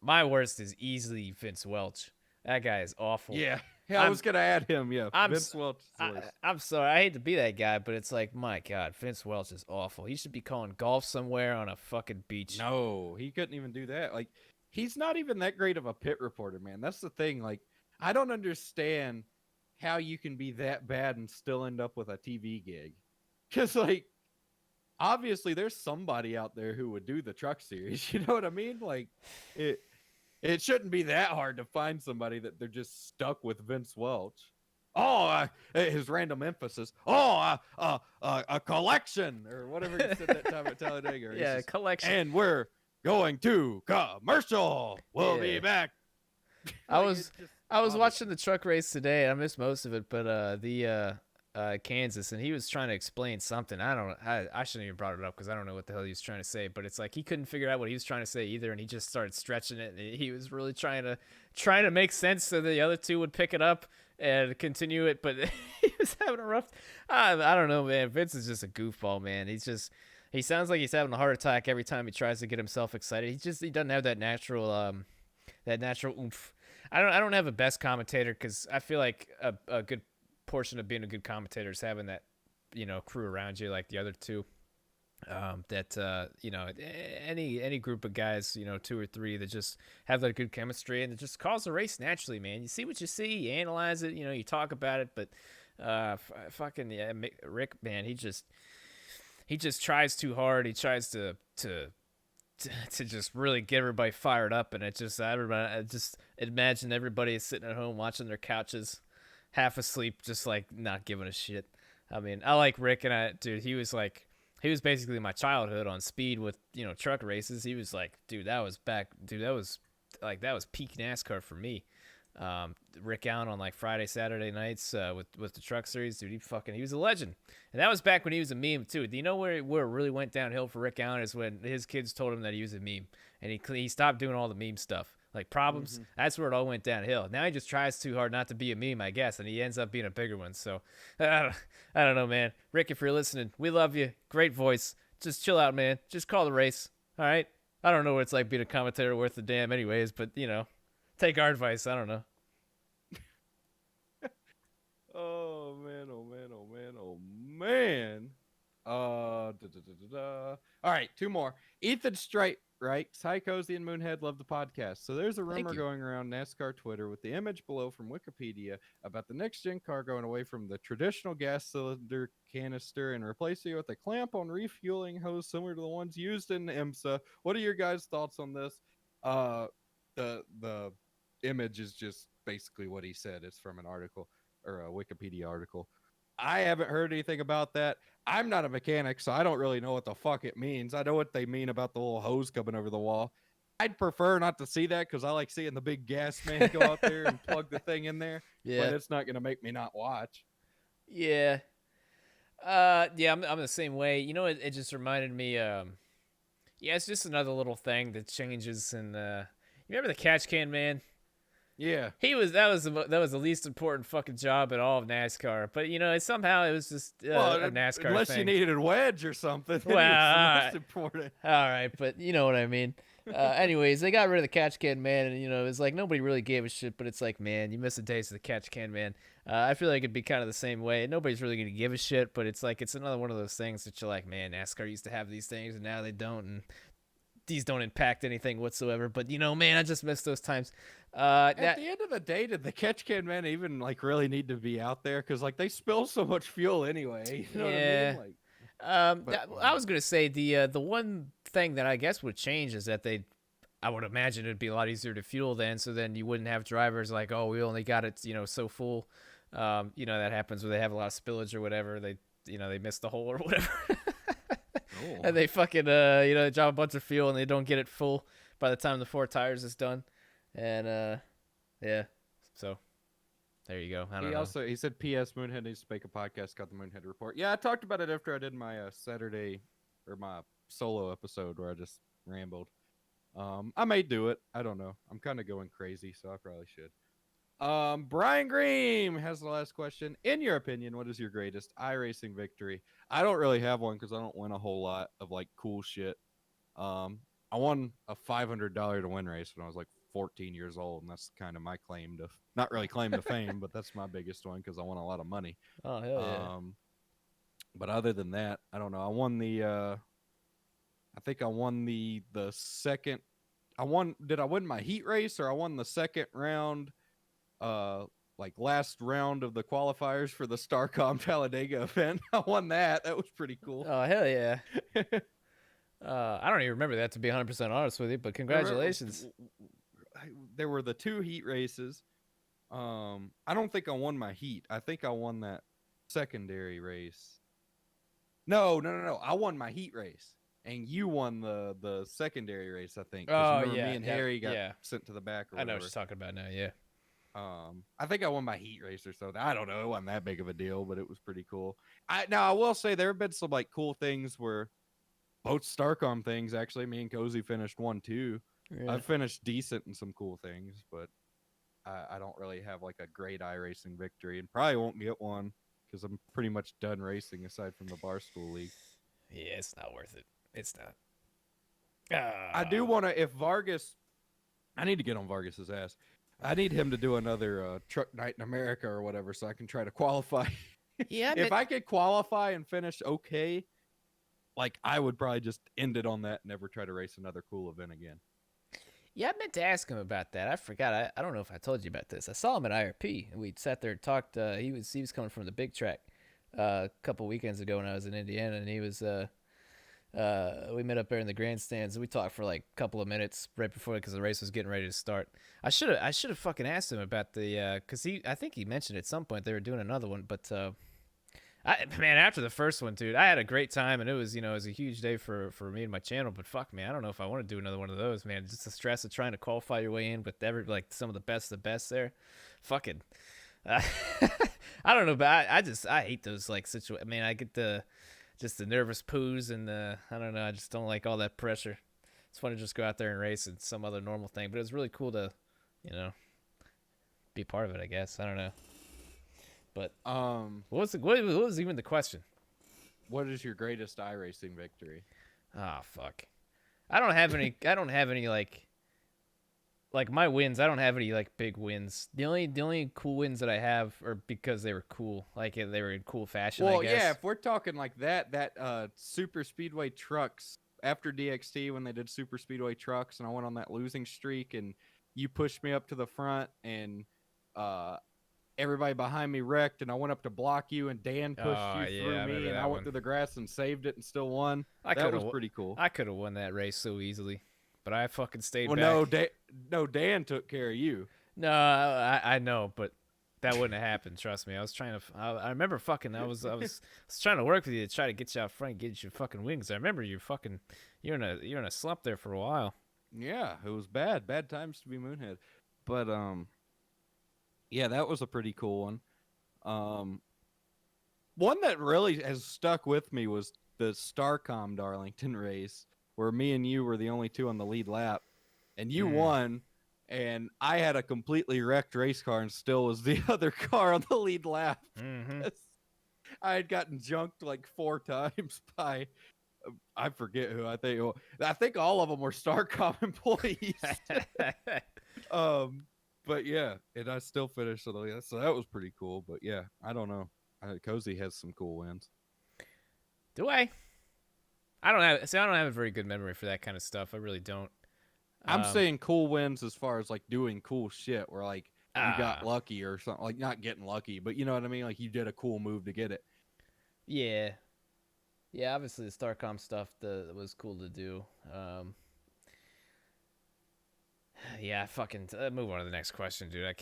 My worst is easily Vince Welch. That guy is awful. Yeah, I was gonna add him. Yeah, Vince Welch. I'm sorry, I hate to be that guy, but it's like, my God, Vince Welch is awful. He should be calling golf somewhere on a fucking beach. No, he couldn't even do that. Like, he's not even that great of a pit reporter, man. That's the thing. Like, I don't understand how you can be that bad and still end up with a TV gig. Because, like, obviously there's somebody out there who would do the Truck Series. You know what I mean? Like, it shouldn't be that hard to find somebody that they're just stuck with Vince Welch. His random emphasis. A collection or whatever he said that time at Talladega. Yeah, collection. And we're going to commercial. We'll be back. I was watching the truck race today. I missed most of it, but the Kansas, and he was trying to explain something. I shouldn't even brought it up because I don't know what the hell he was trying to say, but it's like he couldn't figure out what he was trying to say either, and he just started stretching it, and he was really trying to make sense so the other two would pick it up and continue it, but he was having a rough I don't know, man. Vince is just a goofball, man. He sounds like he's having a heart attack every time he tries to get himself excited. He doesn't have that natural oomph. I don't have a best commentator because I feel like a good portion of being a good commentator is having that, crew around you like the other two. Any group of guys, 2 or 3 that just have that good chemistry and it just calls the race naturally, man. You see what you see, you analyze it, you talk about it, but Rick, man, he just tries too hard. He tries to just really get everybody fired up, and I just imagine everybody is sitting at home watching their couches, half asleep, just like not giving a shit. I mean, I like Rick, and he was basically my childhood on speed with truck races. He was like, that was peak NASCAR for me. Rick Allen on like Friday, Saturday nights with the Truck Series, dude. He was a legend, and that was back when he was a meme too. Do you know where it really went downhill for Rick Allen is when his kids told him that he was a meme, and he stopped doing all the meme stuff, like problems. Mm-hmm. That's where it all went downhill. Now he just tries too hard not to be a meme, I guess, and he ends up being a bigger one. So I don't know, man. Rick, if you're listening, we love you. Great voice. Just chill out, man. Just call the race. All right. I don't know what it's like being a commentator worth the damn, anyways, but take our advice. I don't know. Oh man, oh man, oh man, oh man. All right, 2 more. Ethan Straight writes, "Hi Cozy and Moonhead, love the podcast. So there's a rumor going around NASCAR Twitter with the image below from Wikipedia about the next gen car going away from the traditional gas cylinder canister and replacing it with a clamp on refueling hose similar to the ones used in IMSA. What are your guys' thoughts on this?" The image is just basically what he said. It's from an article or a Wikipedia article. I haven't heard anything about that. I'm not a mechanic, so I don't really know what the fuck it means. I know what they mean about the little hose coming over the wall. I'd prefer not to see that because I like seeing the big gas man go out there and plug the thing in there. Yeah. But it's not going to make me not watch. Yeah. I'm the same way. It just reminded me, it's just another little thing that changes. And you remember the catch can man? Yeah. That was the least important fucking job in all of NASCAR. But somehow it was just Well, a NASCAR unless thing. you needed a wedge or something, Well, then he was the all most right. important. All right, but you know what I mean. Anyways, they got rid of the catch can man, and it's like nobody really gave a shit. But it's like, man, you miss a taste of the catch can man. I feel like it'd be kind of the same way. Nobody's really gonna give a shit, but it's like it's another one of those things that you're like, man, NASCAR used to have these things, and now they don't, and these don't impact anything whatsoever. But man, I just miss those times. At the end of the day, did the catch can man even like really need to be out there? Because like they spill so much fuel anyway. You know what I mean? Like, I was gonna say the one thing that I guess would change is that I would imagine it'd be a lot easier to fuel then, so then you wouldn't have drivers like, oh, we only got it, so full. That happens when they have a lot of spillage or whatever. They miss the hole or whatever. And they fucking they drop a bunch of fuel and they don't get it full by the time the 4 tires is done. And yeah, so there you go. I don't know. He said, P.S. Moonhead needs to make a podcast called the Moonhead Report. Yeah, I talked about it after I did my Saturday or my solo episode where I just rambled. I may do it. I don't know. I'm kind of going crazy, so I probably should. Brian Green has the last question. In your opinion, what is your greatest iRacing victory? I don't really have one because I don't win a whole lot of like cool shit. I won a $500 to win race when I was like 14 years old, and that's kind of my claim to not really claim to fame, but that's my biggest one because I won a lot of money. Oh hell yeah! But other than that, I don't know. I won the. I think I won the second. Did I win my heat race or I won the second round? Like last round of the qualifiers for the Starcom Talladega event. I won that. That was pretty cool. Oh hell yeah! I don't even remember that, to be 100% honest with you, but congratulations. There were the 2 heat races. I don't think I won my heat. I think I won that secondary race. No. I won my heat race, and you won the secondary race. I think. Oh me and Harry got yeah. sent to the back. Or I know whatever. what you're talking about now. Yeah. I think I won my heat race or something. I don't know. It wasn't that big of a deal, but it was pretty cool. I will say there have been some like cool things where both Starcom things actually. Me and Cozy finished 1-2. Yeah. I finished decent in some cool things, but I don't really have like a great iRacing victory, and probably won't get one because I'm pretty much done racing aside from the Barstool League. Yeah, it's not worth it. It's not. I do want to. If Vargas, I need to get on Vargas's ass. I need him to do another truck night in America or whatever, so I can try to qualify. Yeah, if I could qualify and finish okay, like I would probably just end it on that, and never try to race another cool event again. Yeah, I meant to ask him about that. I forgot. I don't know if I told you about this. I saw him at IRP, and we sat there and talked. He was coming from the big track a couple weekends ago when I was in Indiana, and he was. We met up there in the grandstands, and we talked for like a couple of minutes right before, because the race was getting ready to start. I should have fucking asked him about the because I think he mentioned at some point they were doing another one, but man, after the first one, dude, I had a great time, and it was a huge day for me and my channel. But fuck, man, I don't know if I want to do another one of those, man. Just the stress of trying to qualify your way in with like some of the best of the best there. Fucking, I don't know, but I hate those like situations. I mean, I get the nervous poos, and I don't know, I just don't like all that pressure. It's fun to just go out there and race and some other normal thing, but it was really cool to, be part of it, I guess. I don't know. But what was even the question? What is your greatest iRacing victory? Ah, fuck. I don't have any like my wins. I don't have any like big wins. The only cool wins that I have are because they were cool. Like they were in cool fashion. Well, I guess. yeah, if we're talking like that super speedway trucks after DXT when they did super speedway trucks, and I went on that losing streak, and you pushed me up to the front, and everybody behind me wrecked, and I went up to block you, and Dan pushed you through me, and I went through the grass and saved it and still won. That was pretty cool. I could have won that race so easily, but I fucking stayed back. No, Dan took care of you. No, I know, but that wouldn't have happened. Trust me. I was trying to. I remember fucking. I was trying to work with you to try to get you out front, and get you fucking wings. I remember you're in a slump there for a while. Yeah, it was bad times to be Moonhead, but yeah, that was a pretty cool one. One that really has stuck with me was the Starcom Darlington race, where me and you were the only two on the lead lap, and you won, and I had a completely wrecked race car and still was the other car on the lead lap. Mm-hmm. I had gotten junked like 4 times by I forget who. I think all of them were Starcom employees. But yeah, and I still finished with it. So that was pretty cool. But yeah, I don't know. Cozy has some cool wins. Do I? I don't have a very good memory for that kind of stuff. I really don't. I'm saying cool wins as far as like doing cool shit where like you got lucky or something, like not getting lucky, but you know what I mean? Like you did a cool move to get it. Yeah. Yeah, obviously the Starcom stuff was cool to do. Yeah, fucking move on to the next question, dude. I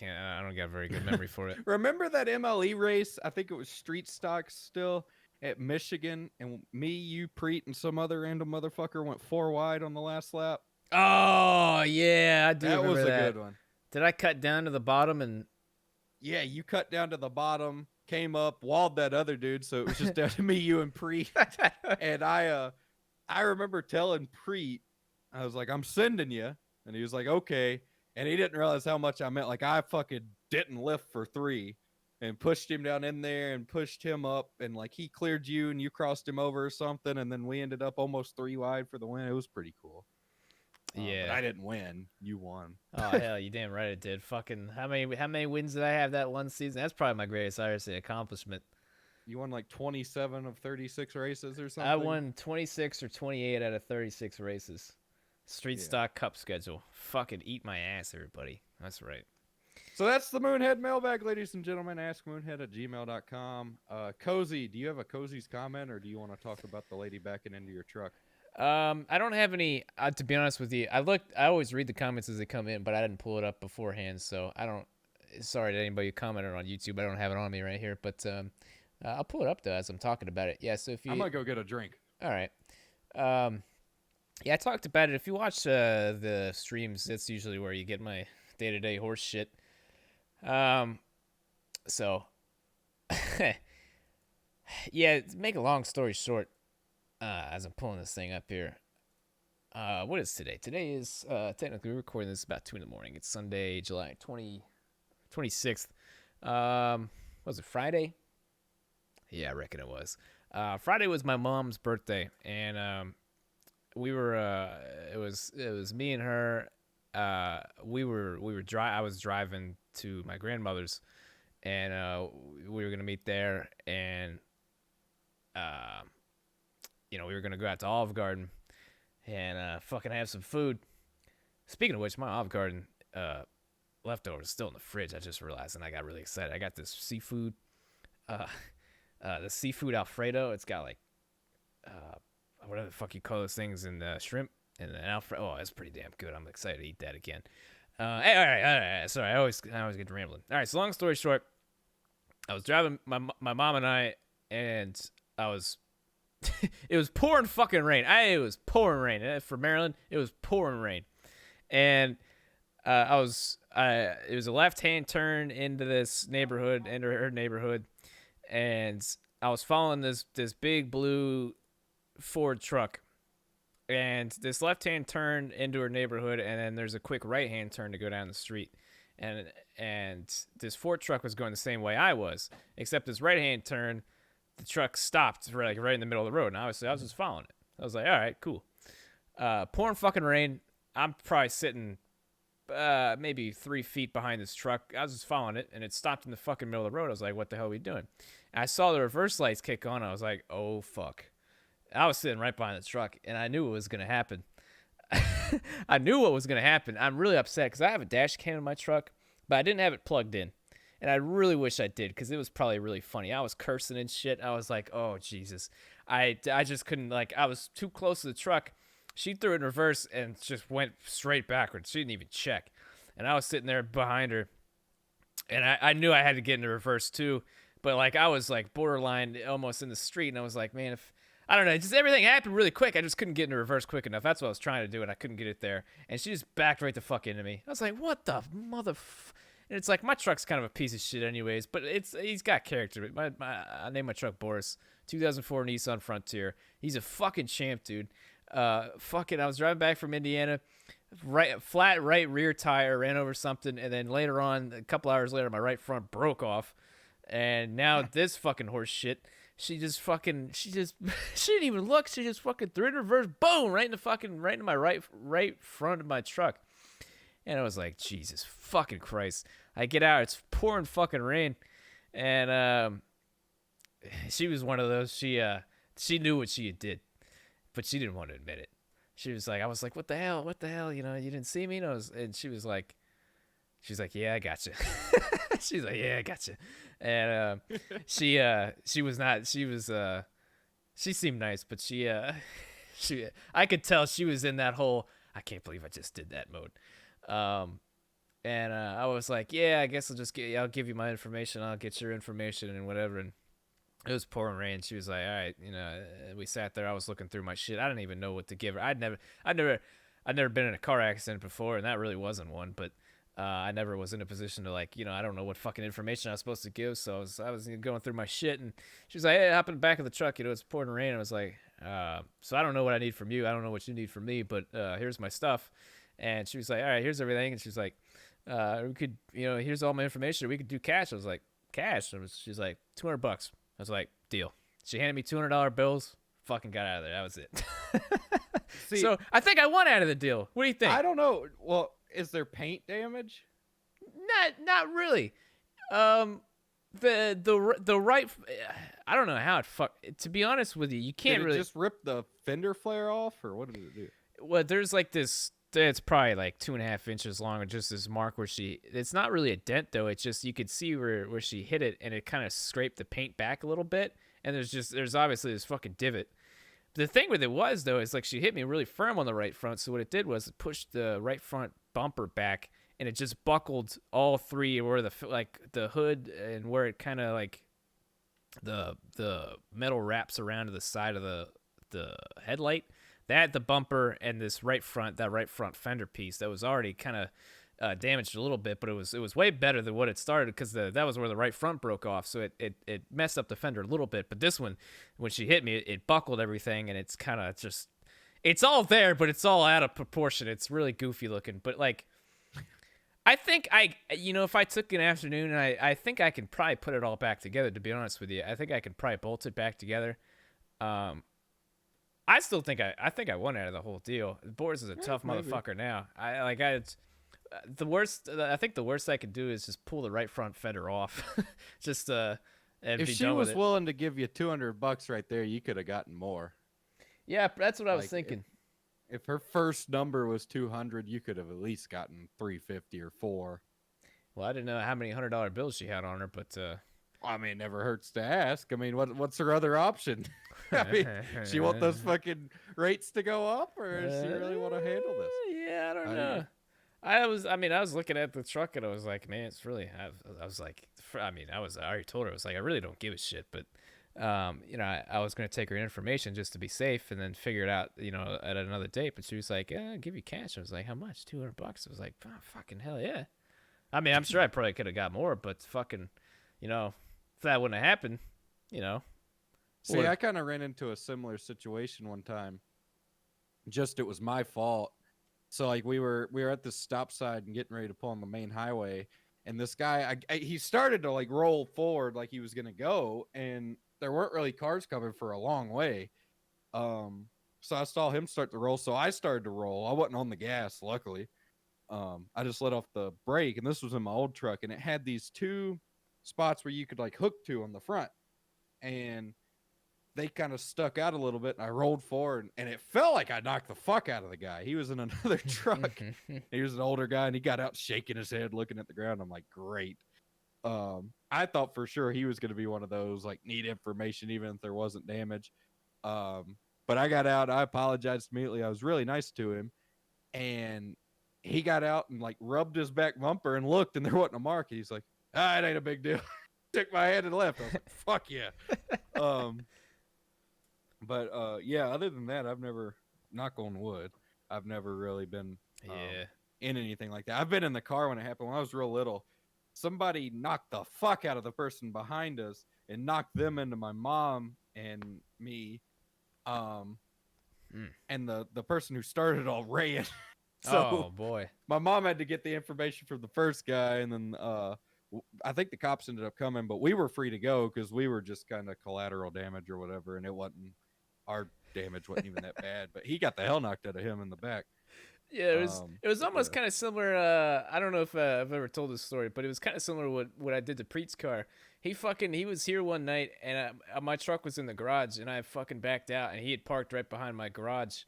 don't got a very good memory for it. Remember that MLE race? I think it was street stock still at Michigan, and me, you, Preet, and some other random motherfucker went 4 wide on the last lap. Oh yeah, I do. That remember was a that. good one. Did I cut down to the bottom and? Yeah, you cut down to the bottom, came up, walled that other dude, so it was just down to me, you, and Preet. And I remember telling Preet, I was like, I'm sending you. And he was like, okay. And he didn't realize how much I meant. Like, I fucking didn't lift for 3 and pushed him down in there and pushed him up. And, like, he cleared you and you crossed him over or something. And then we ended up almost 3 wide for the win. It was pretty cool. Yeah. But I didn't win. You won. Oh, hell, you damn right it did. Fucking, how many wins did I have that one season? That's probably my greatest IRC accomplishment. You won, like, 27 of 36 races or something? I won 26 or 28 out of 36 races. Street stock cup schedule. Fucking eat my ass, everybody. That's right. So that's the Moonhead Mailbag, ladies and gentlemen. askmoonhead@gmail.com. Cozy, do you have a Cozy's comment, or do you want to talk about the lady backing into your truck? I don't have any. To be honest with you, I always read the comments as they come in, but I didn't pull it up beforehand, so I don't. Sorry to anybody who commented on YouTube. I don't have it on me right here, but I'll pull it up though as I'm talking about it. Yeah. So if you, I'm gonna go get a drink. All right. Yeah, I talked about it. If you watch the streams, that's usually where you get my day-to-day horse shit. So, yeah, to make a long story short, as I'm pulling this thing up here, what is today? Today is, technically we're recording this about 2 in the morning. It's Sunday, July 26th. Was it Friday? Yeah, I reckon it was. Friday was my mom's birthday, and, we were it was me and her. I was driving to my grandmother's, and we were gonna meet there, and we were gonna go out to Olive Garden and fucking have some food. Speaking of which, my Olive Garden leftovers are still in the fridge. I just realized, and I got really excited. I got this seafood, the seafood Alfredo. It's got like whatever the fuck you call those things, and shrimp and an Alfredo. Oh, that's pretty damn good. I'm excited to eat that again. Hey, all right. Sorry, I always get rambling. All right, so long story short, I was driving my mom and I was. It was pouring fucking rain. It was pouring rain for Maryland. It was pouring rain, and it was a left-hand turn into this neighborhood, into her neighborhood, and I was following this big blue Ford truck, and this left-hand turn into her neighborhood, and then there's a quick right-hand turn to go down the street, and this Ford truck was going the same way I was, except this right-hand turn, the truck stopped right in the middle of the road, and obviously I was just following it. I was like, all right, cool. Pouring fucking rain. I'm probably sitting maybe 3 feet behind this truck. I was just following it, and it stopped in the fucking middle of the road. I was like, what the hell are we doing? And I saw the reverse lights kick on. I was like, oh, fuck. I was sitting right behind the truck, and I knew what was going to happen. I knew what was going to happen. I'm really upset because I have a dash cam in my truck, but I didn't have it plugged in. And I really wish I did, because it was probably really funny. I was cursing and shit. I was like, oh, Jesus. I just couldn't, I was too close to the truck. She threw it in reverse and just went straight backwards. She didn't even check. And I was sitting there behind her, and I knew I had to get into reverse too. But, I was, borderline almost in the street, and I was like, man, if... I don't know. Just everything happened really quick. I just couldn't get into reverse quick enough. That's what I was trying to do, and I couldn't get it there. And she just backed right the fuck into me. I was like, what the And it's like, my truck's kind of a piece of shit anyways, but he's got character. I named my truck Boris. 2004 Nissan Frontier. He's a fucking champ, dude. I was driving back from Indiana. flat right rear tire ran over something, and then later on, a couple hours later, my right front broke off, and now this fucking horse shit. She just she didn't even look. She just fucking threw it in reverse, boom, right into my right front of my truck. And I was like, Jesus fucking Christ. I get out, it's pouring fucking rain. And she was one of those, she knew what she did, but she didn't want to admit it. She was like, I was like, what the hell, you didn't see me? And she was like, yeah, I got you. She's like, yeah, I got you. And she seemed nice, but I could tell she was in that whole, I can't believe I just did that mode. And I was like, yeah, I guess I'll give you my information. I'll get your information and whatever. And it was pouring rain. She was like, all right, we sat there. I was looking through my shit. I didn't even know what to give her. I'd never been in a car accident before, and that really wasn't one. But I never was in a position to I don't know what fucking information I was supposed to give. So I was going through my shit, and she was like, hey, hop in the back of the truck. It's pouring rain. I was like, so I don't know what I need from you. I don't know what you need from me, but here's my stuff. And she was like, all right, here's everything. And she's like, we could, here's all my information. We could do cash. I was like, cash? She's like, $200. I was like, deal. She handed me $200 bills. Fucking got out of there. That was it. See, so I think I won out of the deal. What do you think? I don't know. Well, is there paint damage? Not really. The right, I don't know how it to be honest with you, you can't really just rip the fender flare off, or what did it do? Well, there's this. It's probably 2.5 inches long, or just this mark where it's not really a dent though. It's just, you could see where she hit it, and it kind of scraped the paint back a little bit. And there's obviously this fucking divot. The thing with it was though, is she hit me really firm on the right front. So what it did was it pushed the right front bumper back, and it just buckled all three, where the hood and where it kind of the metal wraps around to the side of the headlight. That, the bumper, and that right front fender piece that was already kind of damaged a little bit, but it was way better than what it started, because that was where the right front broke off, so it messed up the fender a little bit. But this one, when she hit me, it buckled everything, and it's kind of just, it's all there, but it's all out of proportion. It's really goofy looking, but I think if I took an afternoon, and I think I can probably put it all back together, to be honest with you. I think I can probably bolt it back together. I still think I think I won out of the whole deal. Boris is a tough motherfucker now. I think the worst I could do is just pull the right front fender off. Just and if be she done was with it. willing to give you $200 right there, you could have gotten more. Yeah, that's what I was thinking. If her first number was 200, you could have at least gotten 350 or 4. Well, I didn't know how many $100 bills she had on her, but I mean, it never hurts to ask. I mean, what's her other option? I mean, she want those fucking rates to go up, or does she really want to handle this? Yeah, I don't know. I was looking at the truck, and I was like, man, it's really. I was like, I already told her, I was like, I really don't give a shit, but I was gonna take her information just to be safe, and then figure it out, at another date. But she was like, yeah, I'll give you cash. I was like, how much? $200. I was like, oh, fucking hell yeah. I mean, I'm sure I probably could have got more, but fucking, if that wouldn't have happened, See, I kind of ran into a similar situation one time. Just, it was my fault. So we were at this stop sign and getting ready to pull on the main highway, and this guy, he started to roll forward like he was gonna go, and there weren't really cars coming for a long way. So I saw him start to roll, so I started to roll. I wasn't on the gas, luckily. I just let off the brake, and this was in my old truck, and it had these two spots where you could hook to on the front, and they kind of stuck out a little bit, and I rolled forward, and it felt like I knocked the fuck out of the guy. He was in another truck. He was an older guy, and he got out shaking his head, looking at the ground. I'm like, great. I thought for sure he was going to be one of those need information even if there wasn't damage. But I got out. I apologized immediately. I was really nice to him, and he got out and rubbed his back bumper and looked, and there wasn't a mark. He's like, it ain't a big deal. Took my hand and left. I was like, fuck yeah. But yeah, other than that, I've never, knock on wood, I've never really been in anything like that. I've been in the car when it happened. When I was real little, somebody knocked the fuck out of the person behind us and knocked them into my mom and me. And the person who started it all ran. Oh So boy. my mom had to get the information from the first guy, and then I think the cops ended up coming, but we were free to go because we were just kind of collateral damage or whatever, and it wasn't our damage wasn't even that bad. But he got the hell knocked out of him in the back. Yeah, it was But almost kind of similar. I don't know if I've ever told this story, but it was kind of similar to what I did to Preet's car. He was here one night, and my truck was in the garage, and I fucking backed out, and he had parked right behind my garage,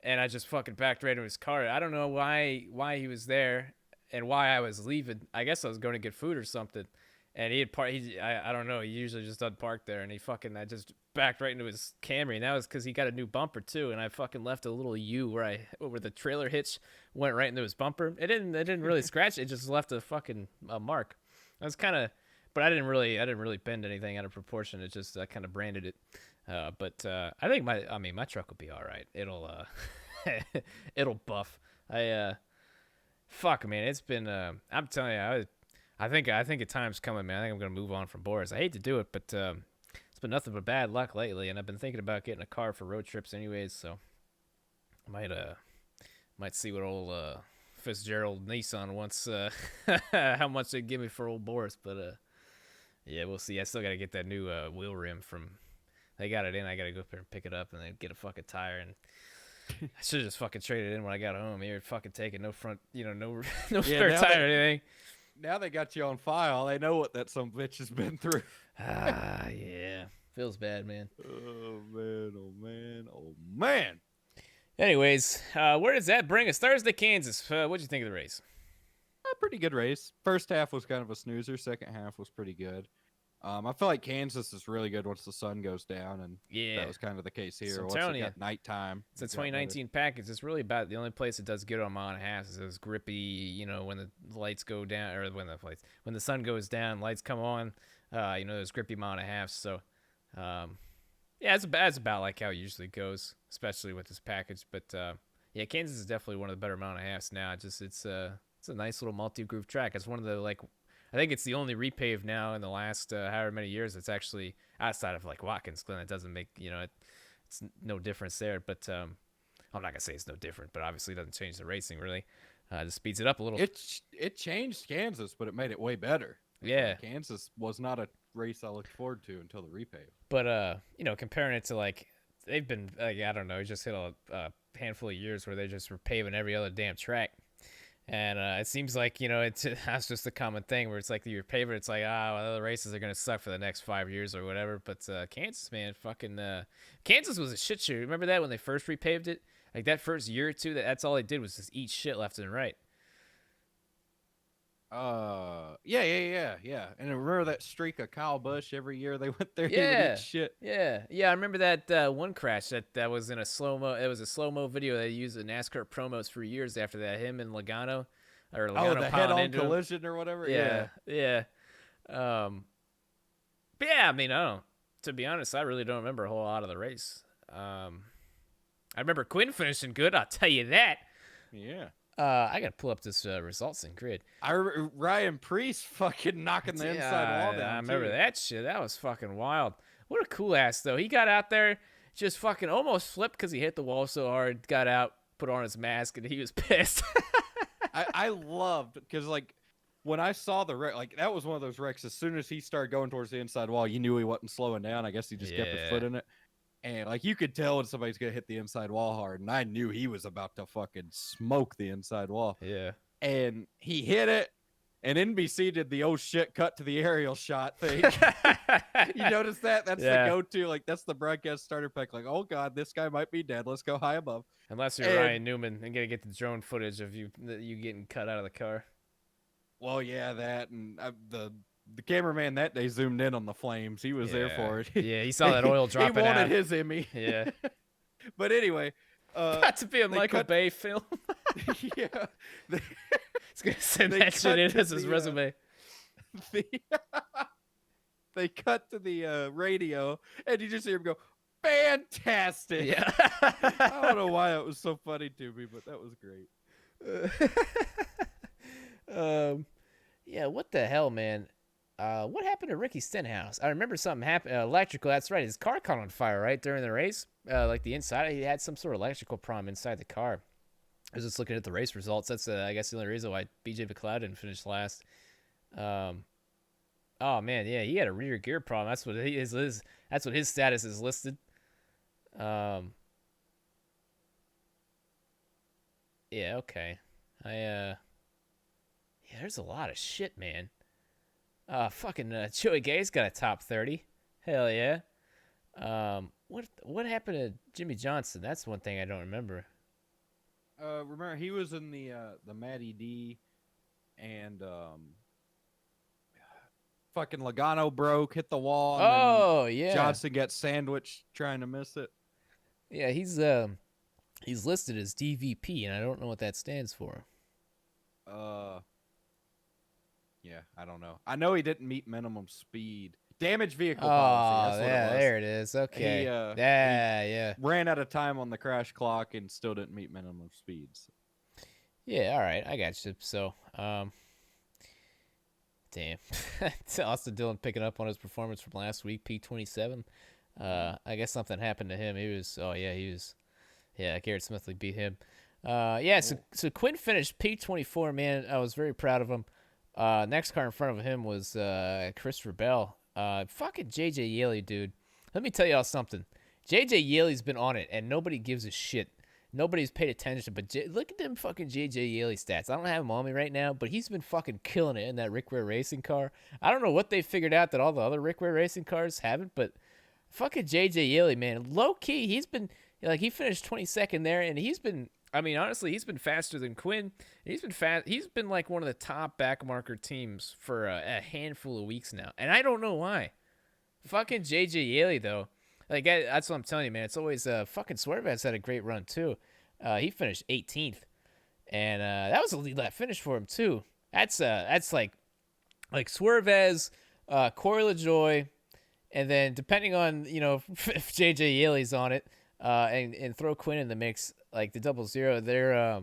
and I just fucking backed right into his car. I don't know why he was there, and why I was leaving. I guess I was going to get food or something. And he had I don't know. He usually just doesn't park there, and I just backed right into his Camry, and that was because he got a new bumper too, and I fucking left a little U where the trailer hitch went right into his bumper. It didn't really scratch. It just left a mark. I was kind of, but I didn't really bend anything out of proportion. It just I kind of branded it. But I think my truck will be all right. It'll buff. Fuck, man, it's been I'm telling you, I think a time's coming, man. I think I'm gonna move on from Boris. I hate to do it, but it's been nothing but bad luck lately, and I've been thinking about getting a car for road trips, anyways. So I might see what old Fitzgerald Nissan wants, how much they give me for old Boris. But yeah, we'll see. I still gotta get that new wheel rim from. They got it in. I gotta go up there and pick it up, and then get a fucking tire. And I should have just fucking traded it in when I got home. Here, fucking taking no front, no spare tire or anything. now they got you on file. They know what that some bitch has been through. Yeah. Feels bad, man. Oh man, oh man, oh man. Anyways, where does that bring us? Thursday, Kansas. What'd you think of the race? A pretty good race. First half was kind of a snoozer. Second half was pretty good. I feel like Kansas is really good once the sun goes down, and that was kind of the case here. So once it got nighttime. It's a 2019 package. It's really about the only place it does good on mile and a half is those grippy, when the lights go down, or when the sun goes down, lights come on, those grippy mile and a half. So, yeah, it's about like how it usually goes, especially with this package. But yeah, Kansas is definitely one of the better mile and a halves now. It's a nice little multi-groove track. It's one of the I think it's the only repave now in the last however many years that's actually outside of like Watkins Glen. It doesn't make it's no difference there. But I'm not gonna say it's no different, but obviously it doesn't change the racing really. It just speeds it up a little. It changed Kansas, but it made it way better. Yeah, Kansas was not a race I looked forward to until the repave. But comparing it to they've been I don't know, it just hit a handful of years where they just were paving every other damn track. And it seems like, that's just a common thing where it's like your favorite. It's like, well, the races are going to suck for the next 5 years or whatever. But Kansas, man, Kansas was a shit show. Remember that when they first repaved it? Like that first year or two, that's all they did was just eat shit left and right. Yeah. And I remember that streak of Kyle Busch every year they went there. Yeah. He would eat shit. Yeah. I remember that one crash that was in a slow-mo. It was a slow-mo video they used in NASCAR promos for years after that. Him and Logano. The head-on collision or whatever? Yeah. But yeah, I mean, to be honest, I really don't remember a whole lot of the race. I remember Quin finishing good, I'll tell you that. Yeah. I gotta pull up this results in grid. Ryan Priest fucking knocking the inside wall down. I remember that shit. That was fucking wild. What a cool ass though. He got out there, just fucking almost flipped because he hit the wall so hard. Got out, put on his mask, and he was pissed. I loved because when I saw the wreck, that was one of those wrecks. As soon as he started going towards the inside wall, you knew he wasn't slowing down. I guess he just kept his foot in it. And you could tell when somebody's gonna hit the inside wall hard, and I knew he was about to fucking smoke the inside wall. Yeah. And he hit it, and NBC did the oh shit cut to the aerial shot thing. You notice that? That's the go-to. That's the broadcast starter pack. Oh god, this guy might be dead. Let's go high above. Unless you're Ryan Newman and gonna get the drone footage of you getting cut out of the car. Well, yeah, that and the cameraman that day zoomed in on the flames. He was there for it. Yeah, he saw that oil dropping out. He wanted his Emmy. Yeah. But anyway. Got to be a Michael Bay film. Yeah. He's going to send that shit in as his resume. They cut to the radio, and you just hear him go, fantastic. Yeah. I don't know why it was so funny to me, but that was great. Yeah, what the hell, man? What happened to Ricky Stenhouse? I remember something happened. Electrical, that's right. His car caught on fire, right, during the race? The inside, he had some sort of electrical problem inside the car. I was just looking at the race results. That's I guess the only reason why BJ McLeod didn't finish last. Um, oh man, yeah, he had a rear gear problem. That's what that's what his status is listed. Um, yeah, okay. Yeah, there's a lot of shit, man. Fucking Joey Gay's got a top 30. Hell yeah. What happened to Jimmy Johnson? That's one thing I don't remember. Remember he was in the Matty D, and fucking Logano broke, hit the wall, and then Oh yeah, Johnson gets sandwiched trying to miss it. yeah. He's listed as DVP, and I don't know what that stands for. Yeah, I don't know. I know he didn't meet minimum speed. Damaged vehicle Oh, policy. That's what yeah, it was. there it is. Okay. Yeah. Ran out of time on the crash clock and still didn't meet minimum speeds. Yeah, all right. I got you. So, damn. Austin Dillon picking up on his performance from last week, P27. I guess something happened to him. Garrett Smithley beat him. So Quin finished P24, man. I was very proud of him. Next car in front of him was Christopher Bell. Fucking JJ Yeley, dude. Let me tell y'all something. JJ Yeley's been on it, and nobody gives a shit. Nobody's paid attention, but look at them fucking JJ Yeley stats. I don't have him on me right now, but he's been fucking killing it in that Rick Ware racing car. I don't know what they figured out that all the other Rick Ware racing cars haven't, but fucking JJ Yeley, man. Low key, he finished 22nd there, and honestly, he's been faster than Quin. He's been like one of the top backmarker teams for a handful of weeks now, and I don't know why. Fucking JJ Yeley though, that's what I'm telling you, man. It's always fucking Swerve's had a great run too. He finished 18th, and that was a lead lap finish for him too. That's like Swerve's, Corey LaJoy, and then depending on if JJ Yeley's on it, and throw Quin in the mix. Like the 00, they're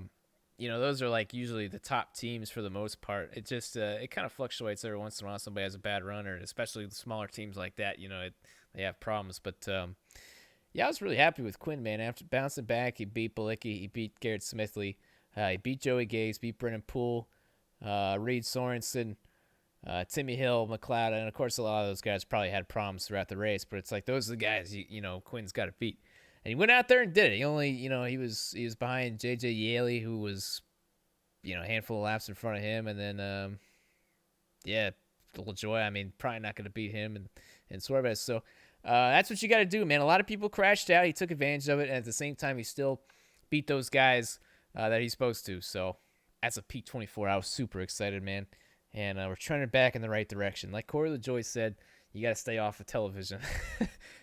those are like usually the top teams for the most part. It just it kind of fluctuates every once in a while. Somebody has a bad runner, especially the smaller teams like that. They have problems. But I was really happy with Quin, man. After bouncing back, he beat Balicki, he beat Garrett Smithley, he beat Joey Gase, beat Brennan Poole, Reed Sorensen, Timmy Hill, McLeod, and of course a lot of those guys probably had problems throughout the race. But it's like those are the guys Quin's got to beat. And he went out there and did it. He only, he was behind JJ Yeley, who was, a handful of laps in front of him. And then, LaJoy, probably not going to beat him and Suarez. So that's what you got to do, man. A lot of people crashed out. He took advantage of it. And at the same time, he still beat those guys that he's supposed to. So as a P24, I was super excited, man. And we're trending back in the right direction. Like Corey LaJoy said, you got to stay off of television.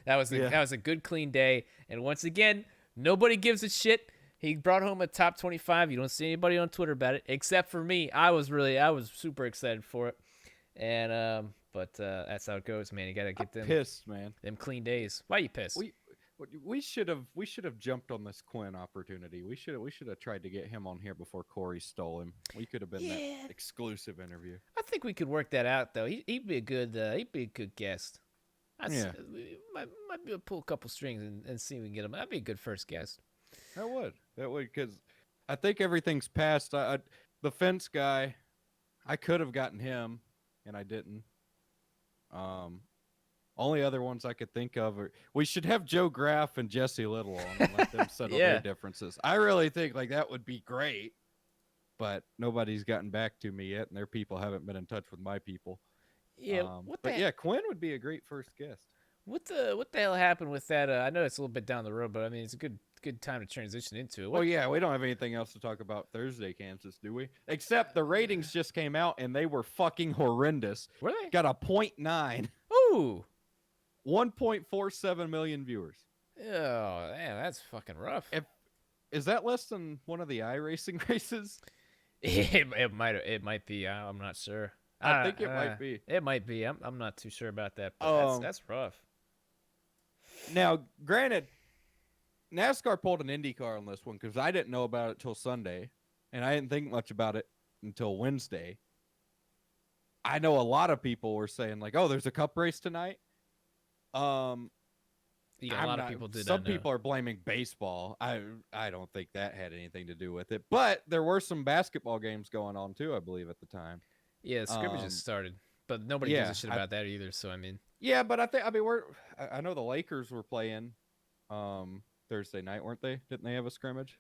That was a good, clean day. And once again, nobody gives a shit. He brought home a top 25. You don't see anybody on Twitter about it, except for me. I was super excited for it. And but that's how it goes, man. You got to get them pissed, man. Them clean days. Why are you pissed? We should have jumped on this Quin opportunity. We should have tried to get him on here before Corey stole him. We could have been that exclusive interview. I think we could work that out though. He'd be a good guest. Might be able to pull a couple strings and see if we can get him. That'd be a good first guest. That would because I think everything's passed. The fence guy, I could have gotten him, and I didn't. Only other ones I could think of are we should have Joe Graf and Jesse Little on and let them settle their differences. I really think that would be great, but nobody's gotten back to me yet, and their people haven't been in touch with my people. Yeah, Quin would be a great first guest. What the hell happened with that? I know it's a little bit down the road, but it's a good time to transition into it. We don't have anything else to talk about Thursday, Kansas, do we? Except the ratings just came out, and they were fucking horrendous. Were they? Got a 0.9. Ooh. 1.47 million viewers. Oh, man, that's fucking rough. Is that less than one of the iRacing races? It might be. I'm not sure. I think it might be. It might be. I'm not too sure about that. But that's rough. Now, granted, NASCAR pulled an IndyCar on this one because I didn't know about it till Sunday, and I didn't think much about it until Wednesday. I know a lot of people were saying like, "Oh, there's a Cup race tonight." Yeah, a lot of people did Some not know. people are blaming baseball. I don't think that had anything to do with it. But there were some basketball games going on too, I believe, at the time. Yeah, scrimmages Um, started, but nobody gives a yeah, shit about that either. So I mean, but I mean, I know the Lakers were playing Thursday night, weren't they? Didn't they have a scrimmage?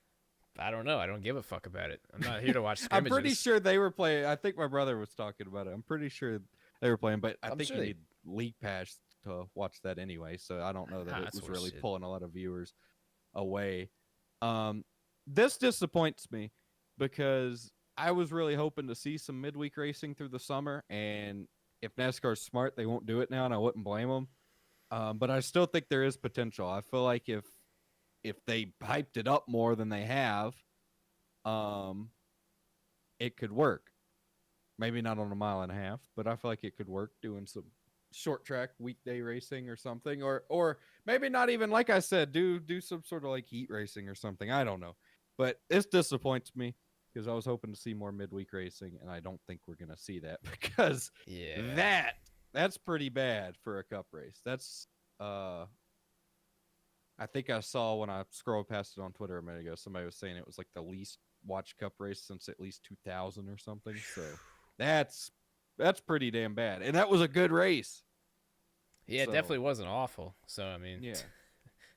I don't know. I don't give a fuck about it. I'm not here to watch I'm pretty scrimmages. sure they were playing. I think my brother was talking about it. I'm pretty sure they were playing, but I I'm think sure you they. need league pass to watch that anyway. So I don't know that Ah, it that's was horse really shit. pulling a lot of viewers away. Um, this disappoints me because I was really hoping to see some midweek racing through the summer, and if NASCAR's smart, they won't do it now, and I wouldn't blame them. But I still think there is potential. I feel like if they hyped it up more than they have, um, it could work. Maybe not on a mile and a half, but I feel like it could work doing some short track weekday racing or something, or maybe not even, like I said, do some sort of like heat racing or something. I don't know, but this disappoints me because I was hoping to see more midweek racing, and I don't think we're gonna see that because Yeah. that's pretty bad for a cup race. That's I think I saw when I scrolled past it on Twitter a minute ago, somebody was saying it was like the least watched cup race since at least 2000 or something. So that's that's pretty damn bad, and that was a good race. Yeah, it So definitely wasn't awful. So I mean, yeah.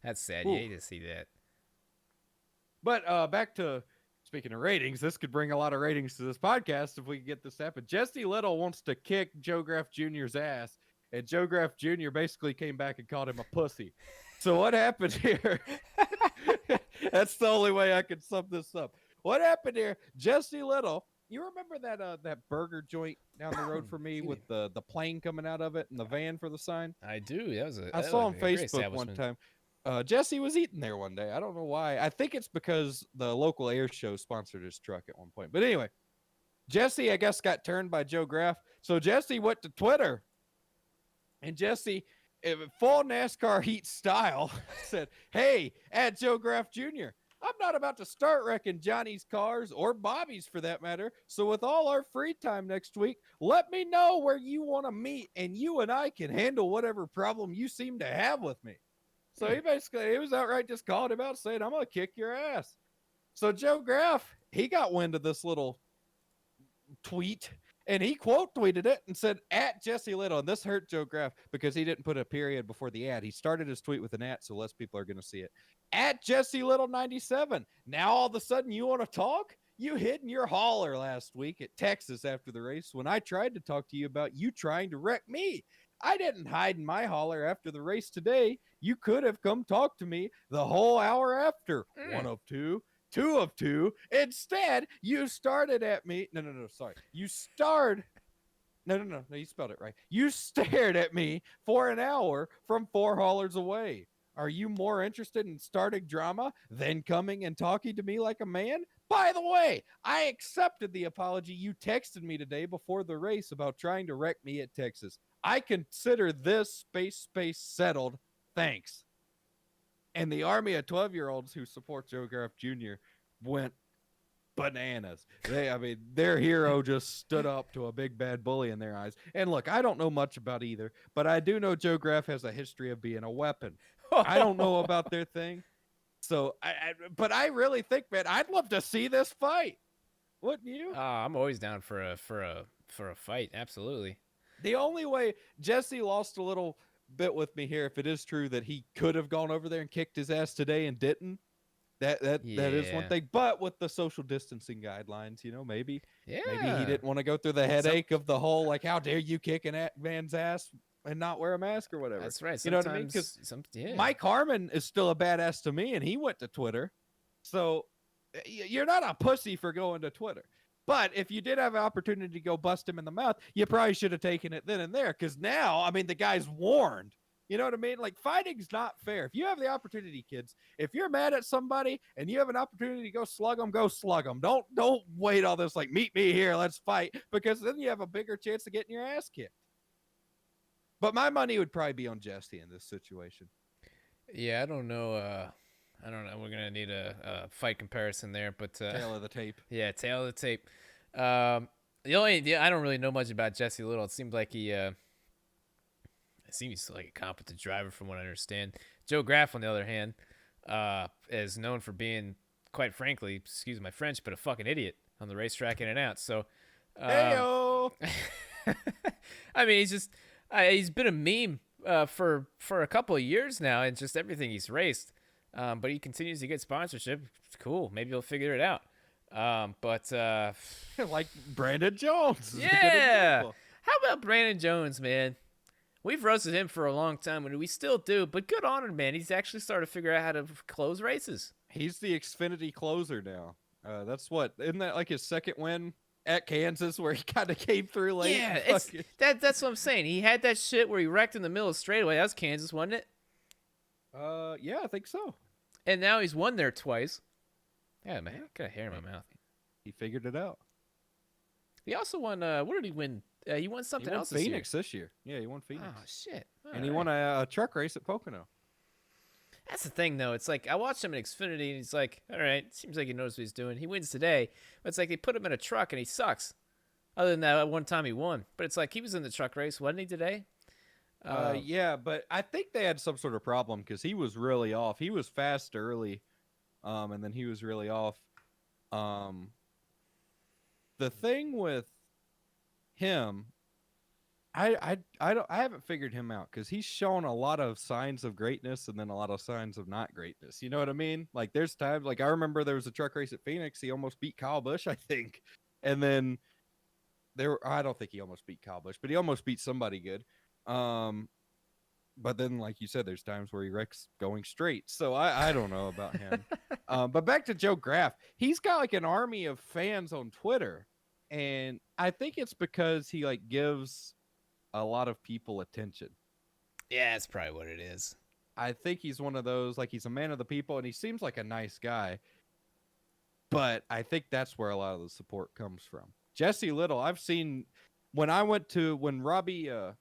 that's sad. You Ooh. hate to see that. But back to speaking of ratings, this could bring a lot of ratings to this podcast if we could get this to happen. Jesse Little wants to kick Joe Graf Jr.'s ass, and Joe Graf Jr. basically came back and called him a pussy. So what happened here? That's the only way I can sum this up. What happened here? Jesse Little. You remember that burger joint down the road from me Excuse with me. the plane coming out of it and the van for the sign? I do. I That saw looked on like a great Facebook one establishment. time. Jesse was eating there one day. I don't know why. I think it's because the local air show sponsored his truck at one point. But anyway, Jesse, I guess, got turned by Joe Graf. So Jesse went to Twitter, and Jesse, in full NASCAR heat style, said, "Hey, at Joe Graf Jr., I'm not about to start wrecking Johnny's cars or Bobby's for that matter. So with all our free time next week, let me know where you want to meet, and you and I can handle whatever problem you seem to have with me." So he was outright just calling him out, saying, "I'm gonna kick your ass." So Joe Graf, he got wind of this little tweet, and he quote tweeted it and said, "At Jesse Little." And this hurt Joe Graf because he didn't put a period before the ad. He started his tweet with an at, so less people are gonna see it. "At Jesse Little 97. Now all of a sudden you want to talk? You hid in your hauler last week at Texas after the race when I tried to talk to you about you trying to wreck me. I didn't hide in my hauler after the race today. You could have come talk to me the whole hour after. One of two. Two of two. Instead, you started at me. No, sorry. You starred. No, you spelled it right. You stared at me for an hour from 4 haulers away. Are you more interested in starting drama than coming and talking to me like a man? By the way, I accepted the apology you texted me today before the race about trying to wreck me at Texas. I consider this space settled. Thanks. And the army of 12-year-olds who support Joe Graf Jr. went bananas. I mean, their hero just stood up to a big bad bully in their eyes. And look, I don't know much about either, but I do know Joe Graf has a history of being a weapon. I don't know about their thing. So, but I really think, man, I'd love to see this fight. Wouldn't you? I'm always down for a fight. Absolutely. The only way Jesse lost a little bit with me here, if it is true that he could have gone over there and kicked his ass today and didn't, that is one Yeah. thing. But with the social distancing guidelines, maybe he Yeah. didn't want to go through the headache of the whole like, how dare you kick an man's ass and not wear a mask or whatever. That's right. You know what I mean? Because Yeah. Mike Harmon is still a badass to me, and he went to Twitter. So you're not a pussy for going to Twitter. But if you did have an opportunity to go bust him in the mouth, you probably should have taken it then and there. Because now, I mean, the guy's warned. You know what I mean? Like, fighting's not fair. If you have the opportunity, kids, if you're mad at somebody and you have an opportunity to go slug them, go slug them. Don't wait all this like, meet me here, let's fight, because then you have a bigger chance of getting your ass kicked. But my money would probably be on Jesse in this situation. Yeah, I don't know. I don't know. We're gonna need a fight comparison there, but Tail of the tape. Yeah, tail of the tape. I don't really know much about Jesse Little. It seems like he seems like a competent driver from what I understand. Joe Graf, on the other hand, is known for being, quite frankly, excuse my French, but a fucking idiot on the racetrack in and out. So, Heyo! I mean, he's been a meme for a couple of years now, and just everything he's raced. But he continues to get sponsorship. It's cool. Maybe he'll figure it out. But Like Brandon Jones. yeah. How about Brandon Jones, man? We've roasted him for a long time, and we still do. But good on him, man. He's actually started to figure out how to close races. He's the Xfinity closer now. Isn't that like his second win at Kansas, where he kind of came through late? Yeah, that's what I'm saying. He had that shit where he wrecked in the middle of straightaway. That was Kansas, wasn't it? Yeah, I think so. And now he's won there twice. Yeah, man, I got hair in my mouth. He figured it out. He also won. What did he win? He won something else Phoenix this year. Yeah, he won Phoenix. Oh shit! And he won a truck race at Pocono. That's the thing, though. It's like I watched him in Xfinity, and he's like, "All right, seems like he knows what he's doing." He wins today, but it's like they put him in a truck, and he sucks. Other than that, one time he won, but it's like he was in the truck race, wasn't he today? Yeah, but I think they had some sort of problem because he was really off. He was fast early, and then he was really off. The thing with him, I haven't figured him out because he's shown a lot of signs of greatness and then a lot of signs of not greatness. You know what I mean? Like there's times, like I remember there was a truck race at Phoenix. He almost beat Kyle Busch, I think, and then I don't think he almost beat Kyle Busch, but he almost beat somebody good. But then, like you said, there's times where he wrecks going straight. So I don't know about him. But back to Joe Graf, he's got like an army of fans on Twitter, and I think it's because he like gives a lot of people attention. Yeah, that's probably what it is. I think he's one of those, like he's a man of the people, and he seems like a nice guy. But I think that's where a lot of the support comes from. Jesse Little, I've seen when I went to the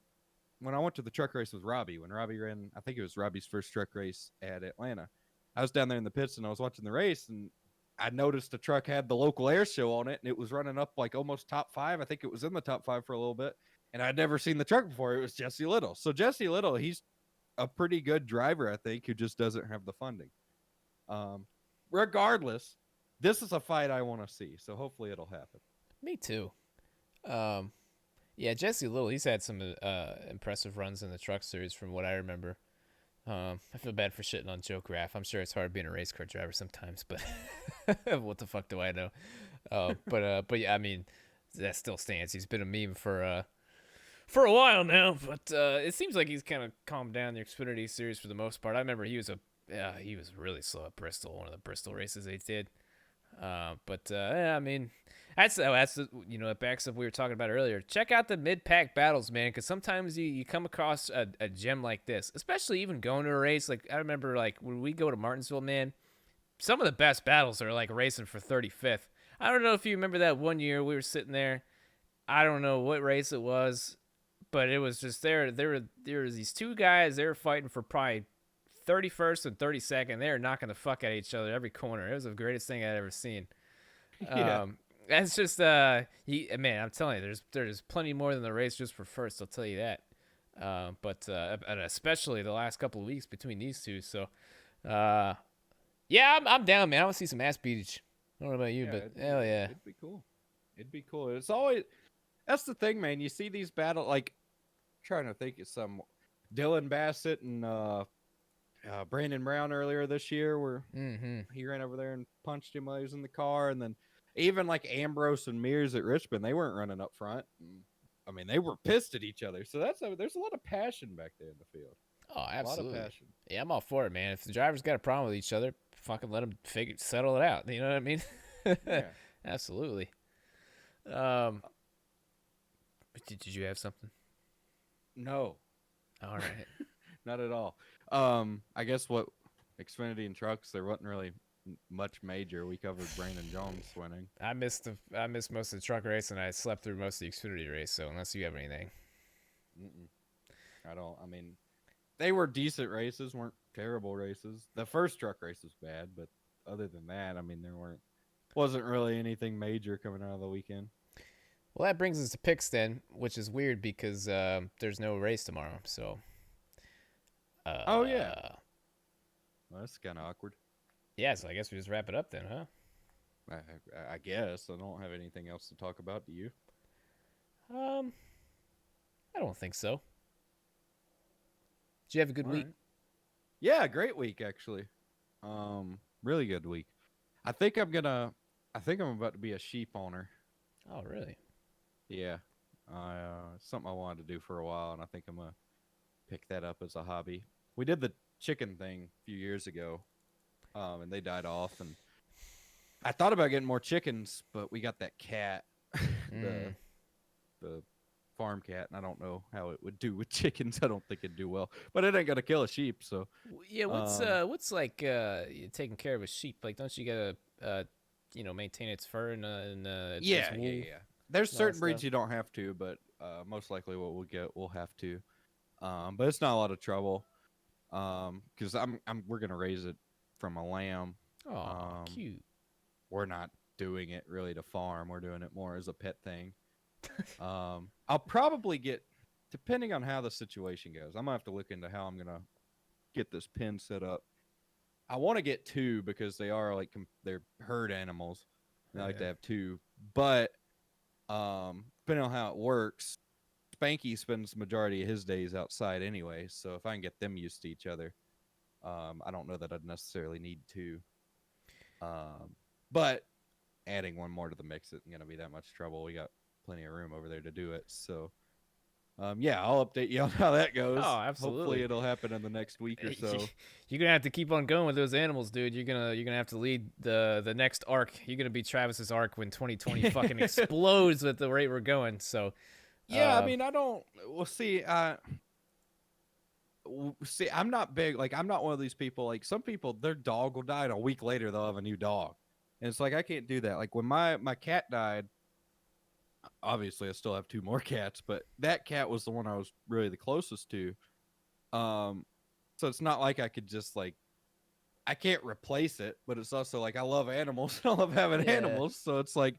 truck race with Robbie, when Robbie ran, I think it was Robbie's first truck race at Atlanta. I was down there in the pits and I was watching the race, and I noticed the truck had the local air show on it, and it was running up like almost top 5. I think it was in the top 5 for a little bit, and I'd never seen the truck before. It was Jesse Little. So Jesse Little, he's a pretty good driver, I think, who just doesn't have the funding. Regardless, this is a fight I want to see, so hopefully it'll happen. Me too. Yeah, Jesse Little, he's had some impressive runs in the truck series from what I remember. I feel bad for shitting on Joe Graf. I'm sure it's hard being a race car driver sometimes, but what the fuck do I know? But yeah, I mean, that still stands. He's been a meme for a while now, but it seems like he's kind of calmed down the Xfinity series for the most part. I remember he was really slow at Bristol, one of the Bristol races they did. Yeah, I mean, that's it backs up what we were talking about earlier. Check out the mid-pack battles, man, because sometimes you come across a gem like this, especially even going to a race. Like I remember, like when we go to Martinsville, man, some of the best battles are like racing for 35th. I don't know if you remember that one year we were sitting there. I don't know what race it was, but it was just there was these two guys. They were fighting for probably 31st and 32nd. They were knocking the fuck out of each other every corner. It was the greatest thing I'd ever seen. Yeah. That's just man, I'm telling you, there's plenty more than the race just for first. I'll tell you that. And especially the last couple of weeks between these two. So, yeah, I'm down, man. I want to see some ass beatage. I don't know about you, but hell yeah, it'd be cool. It'd be cool. It's always that's the thing, man. You see these battles, like I'm trying to think of some Dillon Bassett and Brandon Brown earlier this year, where he ran over there and punched him while he was in the car, and then even like Ambrose and Mears at Richmond, they weren't running up front. I mean, they were pissed at each other. So there's a lot of passion back there in the field. Oh, absolutely. A lot of passion. Yeah, I'm all for it, man. If the drivers got a problem with each other, fucking let them settle it out. You know what I mean? Yeah. Absolutely. Did you have something? No. All right. Not at all. I guess what Xfinity and trucks, there wasn't really much major. We covered Brandon Jones winning. I missed most of the truck race, and I slept through most of the Xfinity race. So unless you have anything, I don't. I mean, they were decent races, weren't terrible races. The first truck race was bad, but other than that, I mean, wasn't really anything major coming out of the weekend. Well, that brings us to picks then, which is weird because there's no race tomorrow. So. Oh yeah. Well, that's kind of awkward. Yeah, so I guess we just wrap it up then, huh? I guess I don't have anything else to talk about. Do you? Um, I don't think so. Did you have a good All week? right. Yeah, great week actually. Really good week. I think I'm gonna. I think I'm about to be a sheep owner. Oh, really? Yeah. Something I wanted to do for a while, and I think I'm gonna pick that up as a hobby. We did the chicken thing a few years ago, and they died off, and I thought about getting more chickens, but we got that cat, the Mm. the farm cat, and I don't know how it would do with chickens. I don't think it'd do well, but it ain't gonna kill a sheep. So, Yeah, um, what's like taking care of a sheep? Like, don't you gotta maintain its fur and its wool yeah. There's and all that certain breeds stuff? you don't have to, but most likely what we'll get, we'll have to. But it's not a lot of trouble. Because we're gonna raise it from a lamb. Oh, Um, cute. we're not doing it really to farm. We're doing it more as a pet thing. I'll probably get, depending on how the situation goes, I'm gonna have to look into how I'm gonna get this pen set up. I want to get two because they are like they're herd animals. They Oh, like to yeah. have two, but depending on how it works, Spanky spends the majority of his days outside anyway. So if I can get them used to each other, I don't know that I'd necessarily need two. But adding one more to the mix isn't going to be that much trouble. We got plenty of room over there to do it. So, yeah, I'll update you on how that goes. Oh, Hopefully, absolutely. it'll happen in the next week or so. You're gonna have to keep on going with those animals, dude. You're gonna have to lead the next arc. You're gonna be Travis's arc when 2020 fucking explodes with the rate we're going. So, Yeah, I uh, mean, I don't. We'll see. See, I'm not big. Like, I'm not one of these people. Like, some people, their dog will die, and a week later they'll have a new dog, and it's like I can't do that. Like when my cat died, obviously I still have two more cats, but that cat was the one I was really the closest to. Um, so it's not like I could just like I can't replace it, but it's also like I love animals. I love having yeah. animals, so it's like,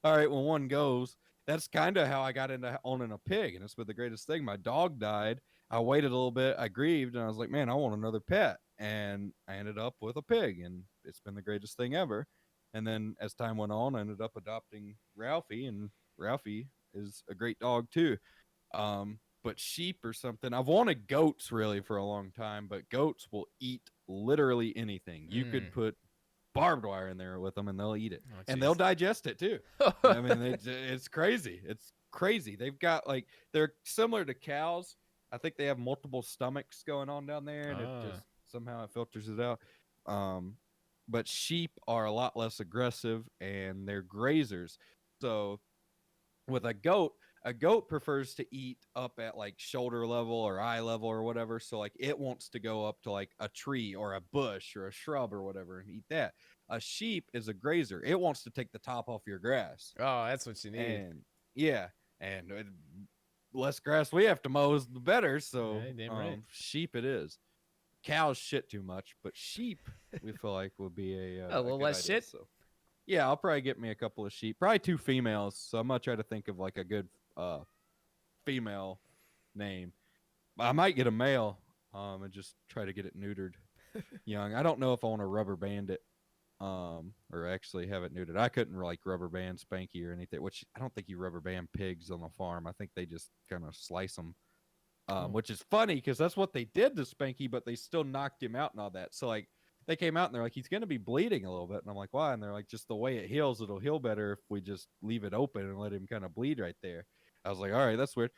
all right, when one goes, that's kind of how I got into owning a pig, and it's been the greatest thing. My dog died. I waited a little bit. I grieved, and I was like, man, I want another pet, and I ended up with a pig, and it's been the greatest thing ever. And then as time went on, I ended up adopting Ralphie, and Ralphie is a great dog too. But sheep or something. I've wanted goats really for a long time, but goats will eat literally anything. You Mm. could put barbed wire in there with them and they'll eat it. Oh, And they'll jeez. digest it too. I mean, it's crazy. It's crazy. They've got like, they're similar to cows. I think they have multiple stomachs going on down there and it Ah. just somehow it filters it out. Um, but sheep are a lot less aggressive and they're grazers. So with a goat prefers to eat up at like shoulder level or eye level or whatever. So like it wants to go up to like a tree or a bush or a shrub or whatever and eat that. A sheep is a grazer. It wants to take the top off your grass. Oh, that's what you need. And yeah, and less grass we have to mow is the better. So Right, damn right. sheep it is. Cows shit too much, but sheep we feel like would be A a little good less idea. shit. So yeah, I'll probably get me a couple of sheep, probably two females. So I'm gonna try to think of like a good female name. I might get a male and just try to get it neutered young. I don't know if I want to rubber band it or actually have it neutered. I couldn't like rubber band Spanky or anything, which I don't think you rubber band pigs on the farm. I think they just kind of slice them. Oh. Which is funny because that's what they did to Spanky, but they still knocked him out and all that. So like they came out and they're like, he's gonna be bleeding a little bit, and I'm like, why? And they're like, just the way it heals, it'll heal better if we just leave it open and let him kind of bleed right there. I was like, all right, that's weird.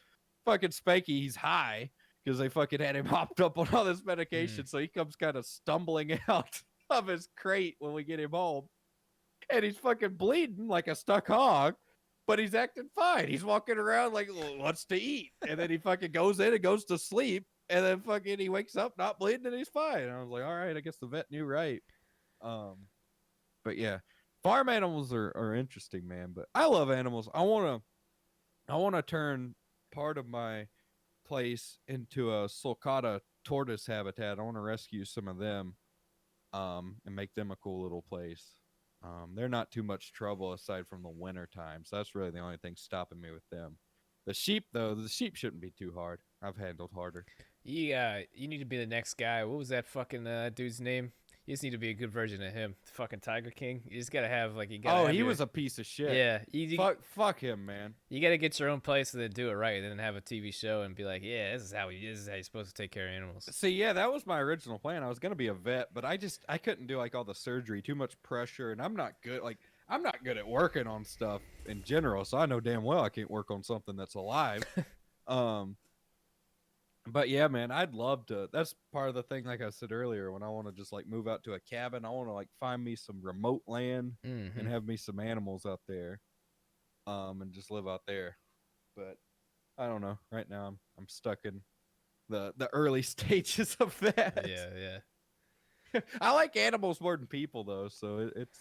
Fucking Spanky, he's high because they fucking had him hopped up on all this Mm. medication, so he comes kind of stumbling out of his crate when we get him home, and he's fucking bleeding like a stuck hog. But he's acting fine. He's walking around like wants to eat, and then he fucking goes in and goes to sleep, and then fucking he wakes up not bleeding and he's fine. And I was like, all right, I guess the vet knew right. Um, but yeah, farm animals are interesting, man. But I love animals. I wanna turn part of my place into a sulcata tortoise habitat. I want to rescue some of them, and make them a cool little place. They're not too much trouble aside from the winter time, so that's really the only thing stopping me with them. The sheep, though, the sheep shouldn't be too hard. I've handled harder. You need to be the next guy. What was that fucking dude's name? You just need to be a good version of him. Fucking Tiger King. You just gotta have like you gotta. Oh, have he your, was a piece of shit. Yeah, Fuck him, man. you gotta get your own place and then do it right, and then have a TV show and be like, yeah, this is how you're supposed to take care of animals. See, yeah, that was my original plan. I was gonna be a vet, but I couldn't do like all the surgery, too much pressure, and I'm not good. Like I'm not good at working on stuff in general, so I know damn well I can't work on something that's alive. But yeah, man, I'd love to. That's part of the thing, like I said earlier, when I want to just like move out to a cabin, I want to like find me some remote land and have me some animals out there, and just live out there. But I don't know. Right now, I'm stuck in the early stages of that. Yeah. I like animals more than people, though, so it's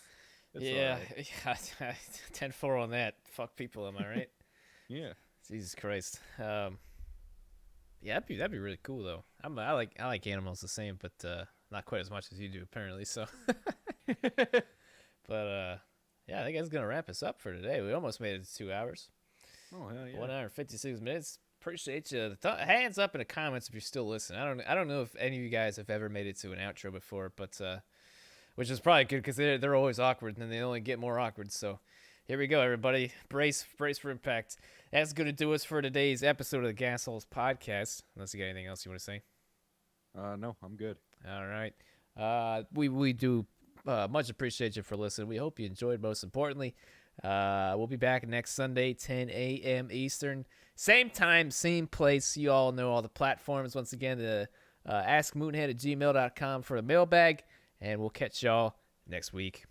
Yeah, right. yeah. 10-4 on that. Fuck people, am I right? Yeah. Jesus Christ. Yeah, that'd be really cool though. I like animals the same, but not quite as much as you do apparently. So, but yeah, I think that's gonna wrap us up for today. We almost made it to 2 hours. Oh hell yeah. 1 hour and 56 minutes. Appreciate you. Hands up in the comments if you're still listening. I don't know if any of you guys have ever made it to an outro before, but which is probably good because they're always awkward and then they only get more awkward. So here we go, everybody. Brace for impact. That's going to do us for today's episode of the Gas Holes Podcast. Unless you got anything else you want to say. No, I'm good. All right. We do much appreciate you for listening. We hope you enjoyed. Most importantly, we'll be back next Sunday, 10 a.m. Eastern. Same time, same place. You all know all the platforms. Once again, the askmoonhead@gmail.com for the mailbag. And we'll catch y'all next week.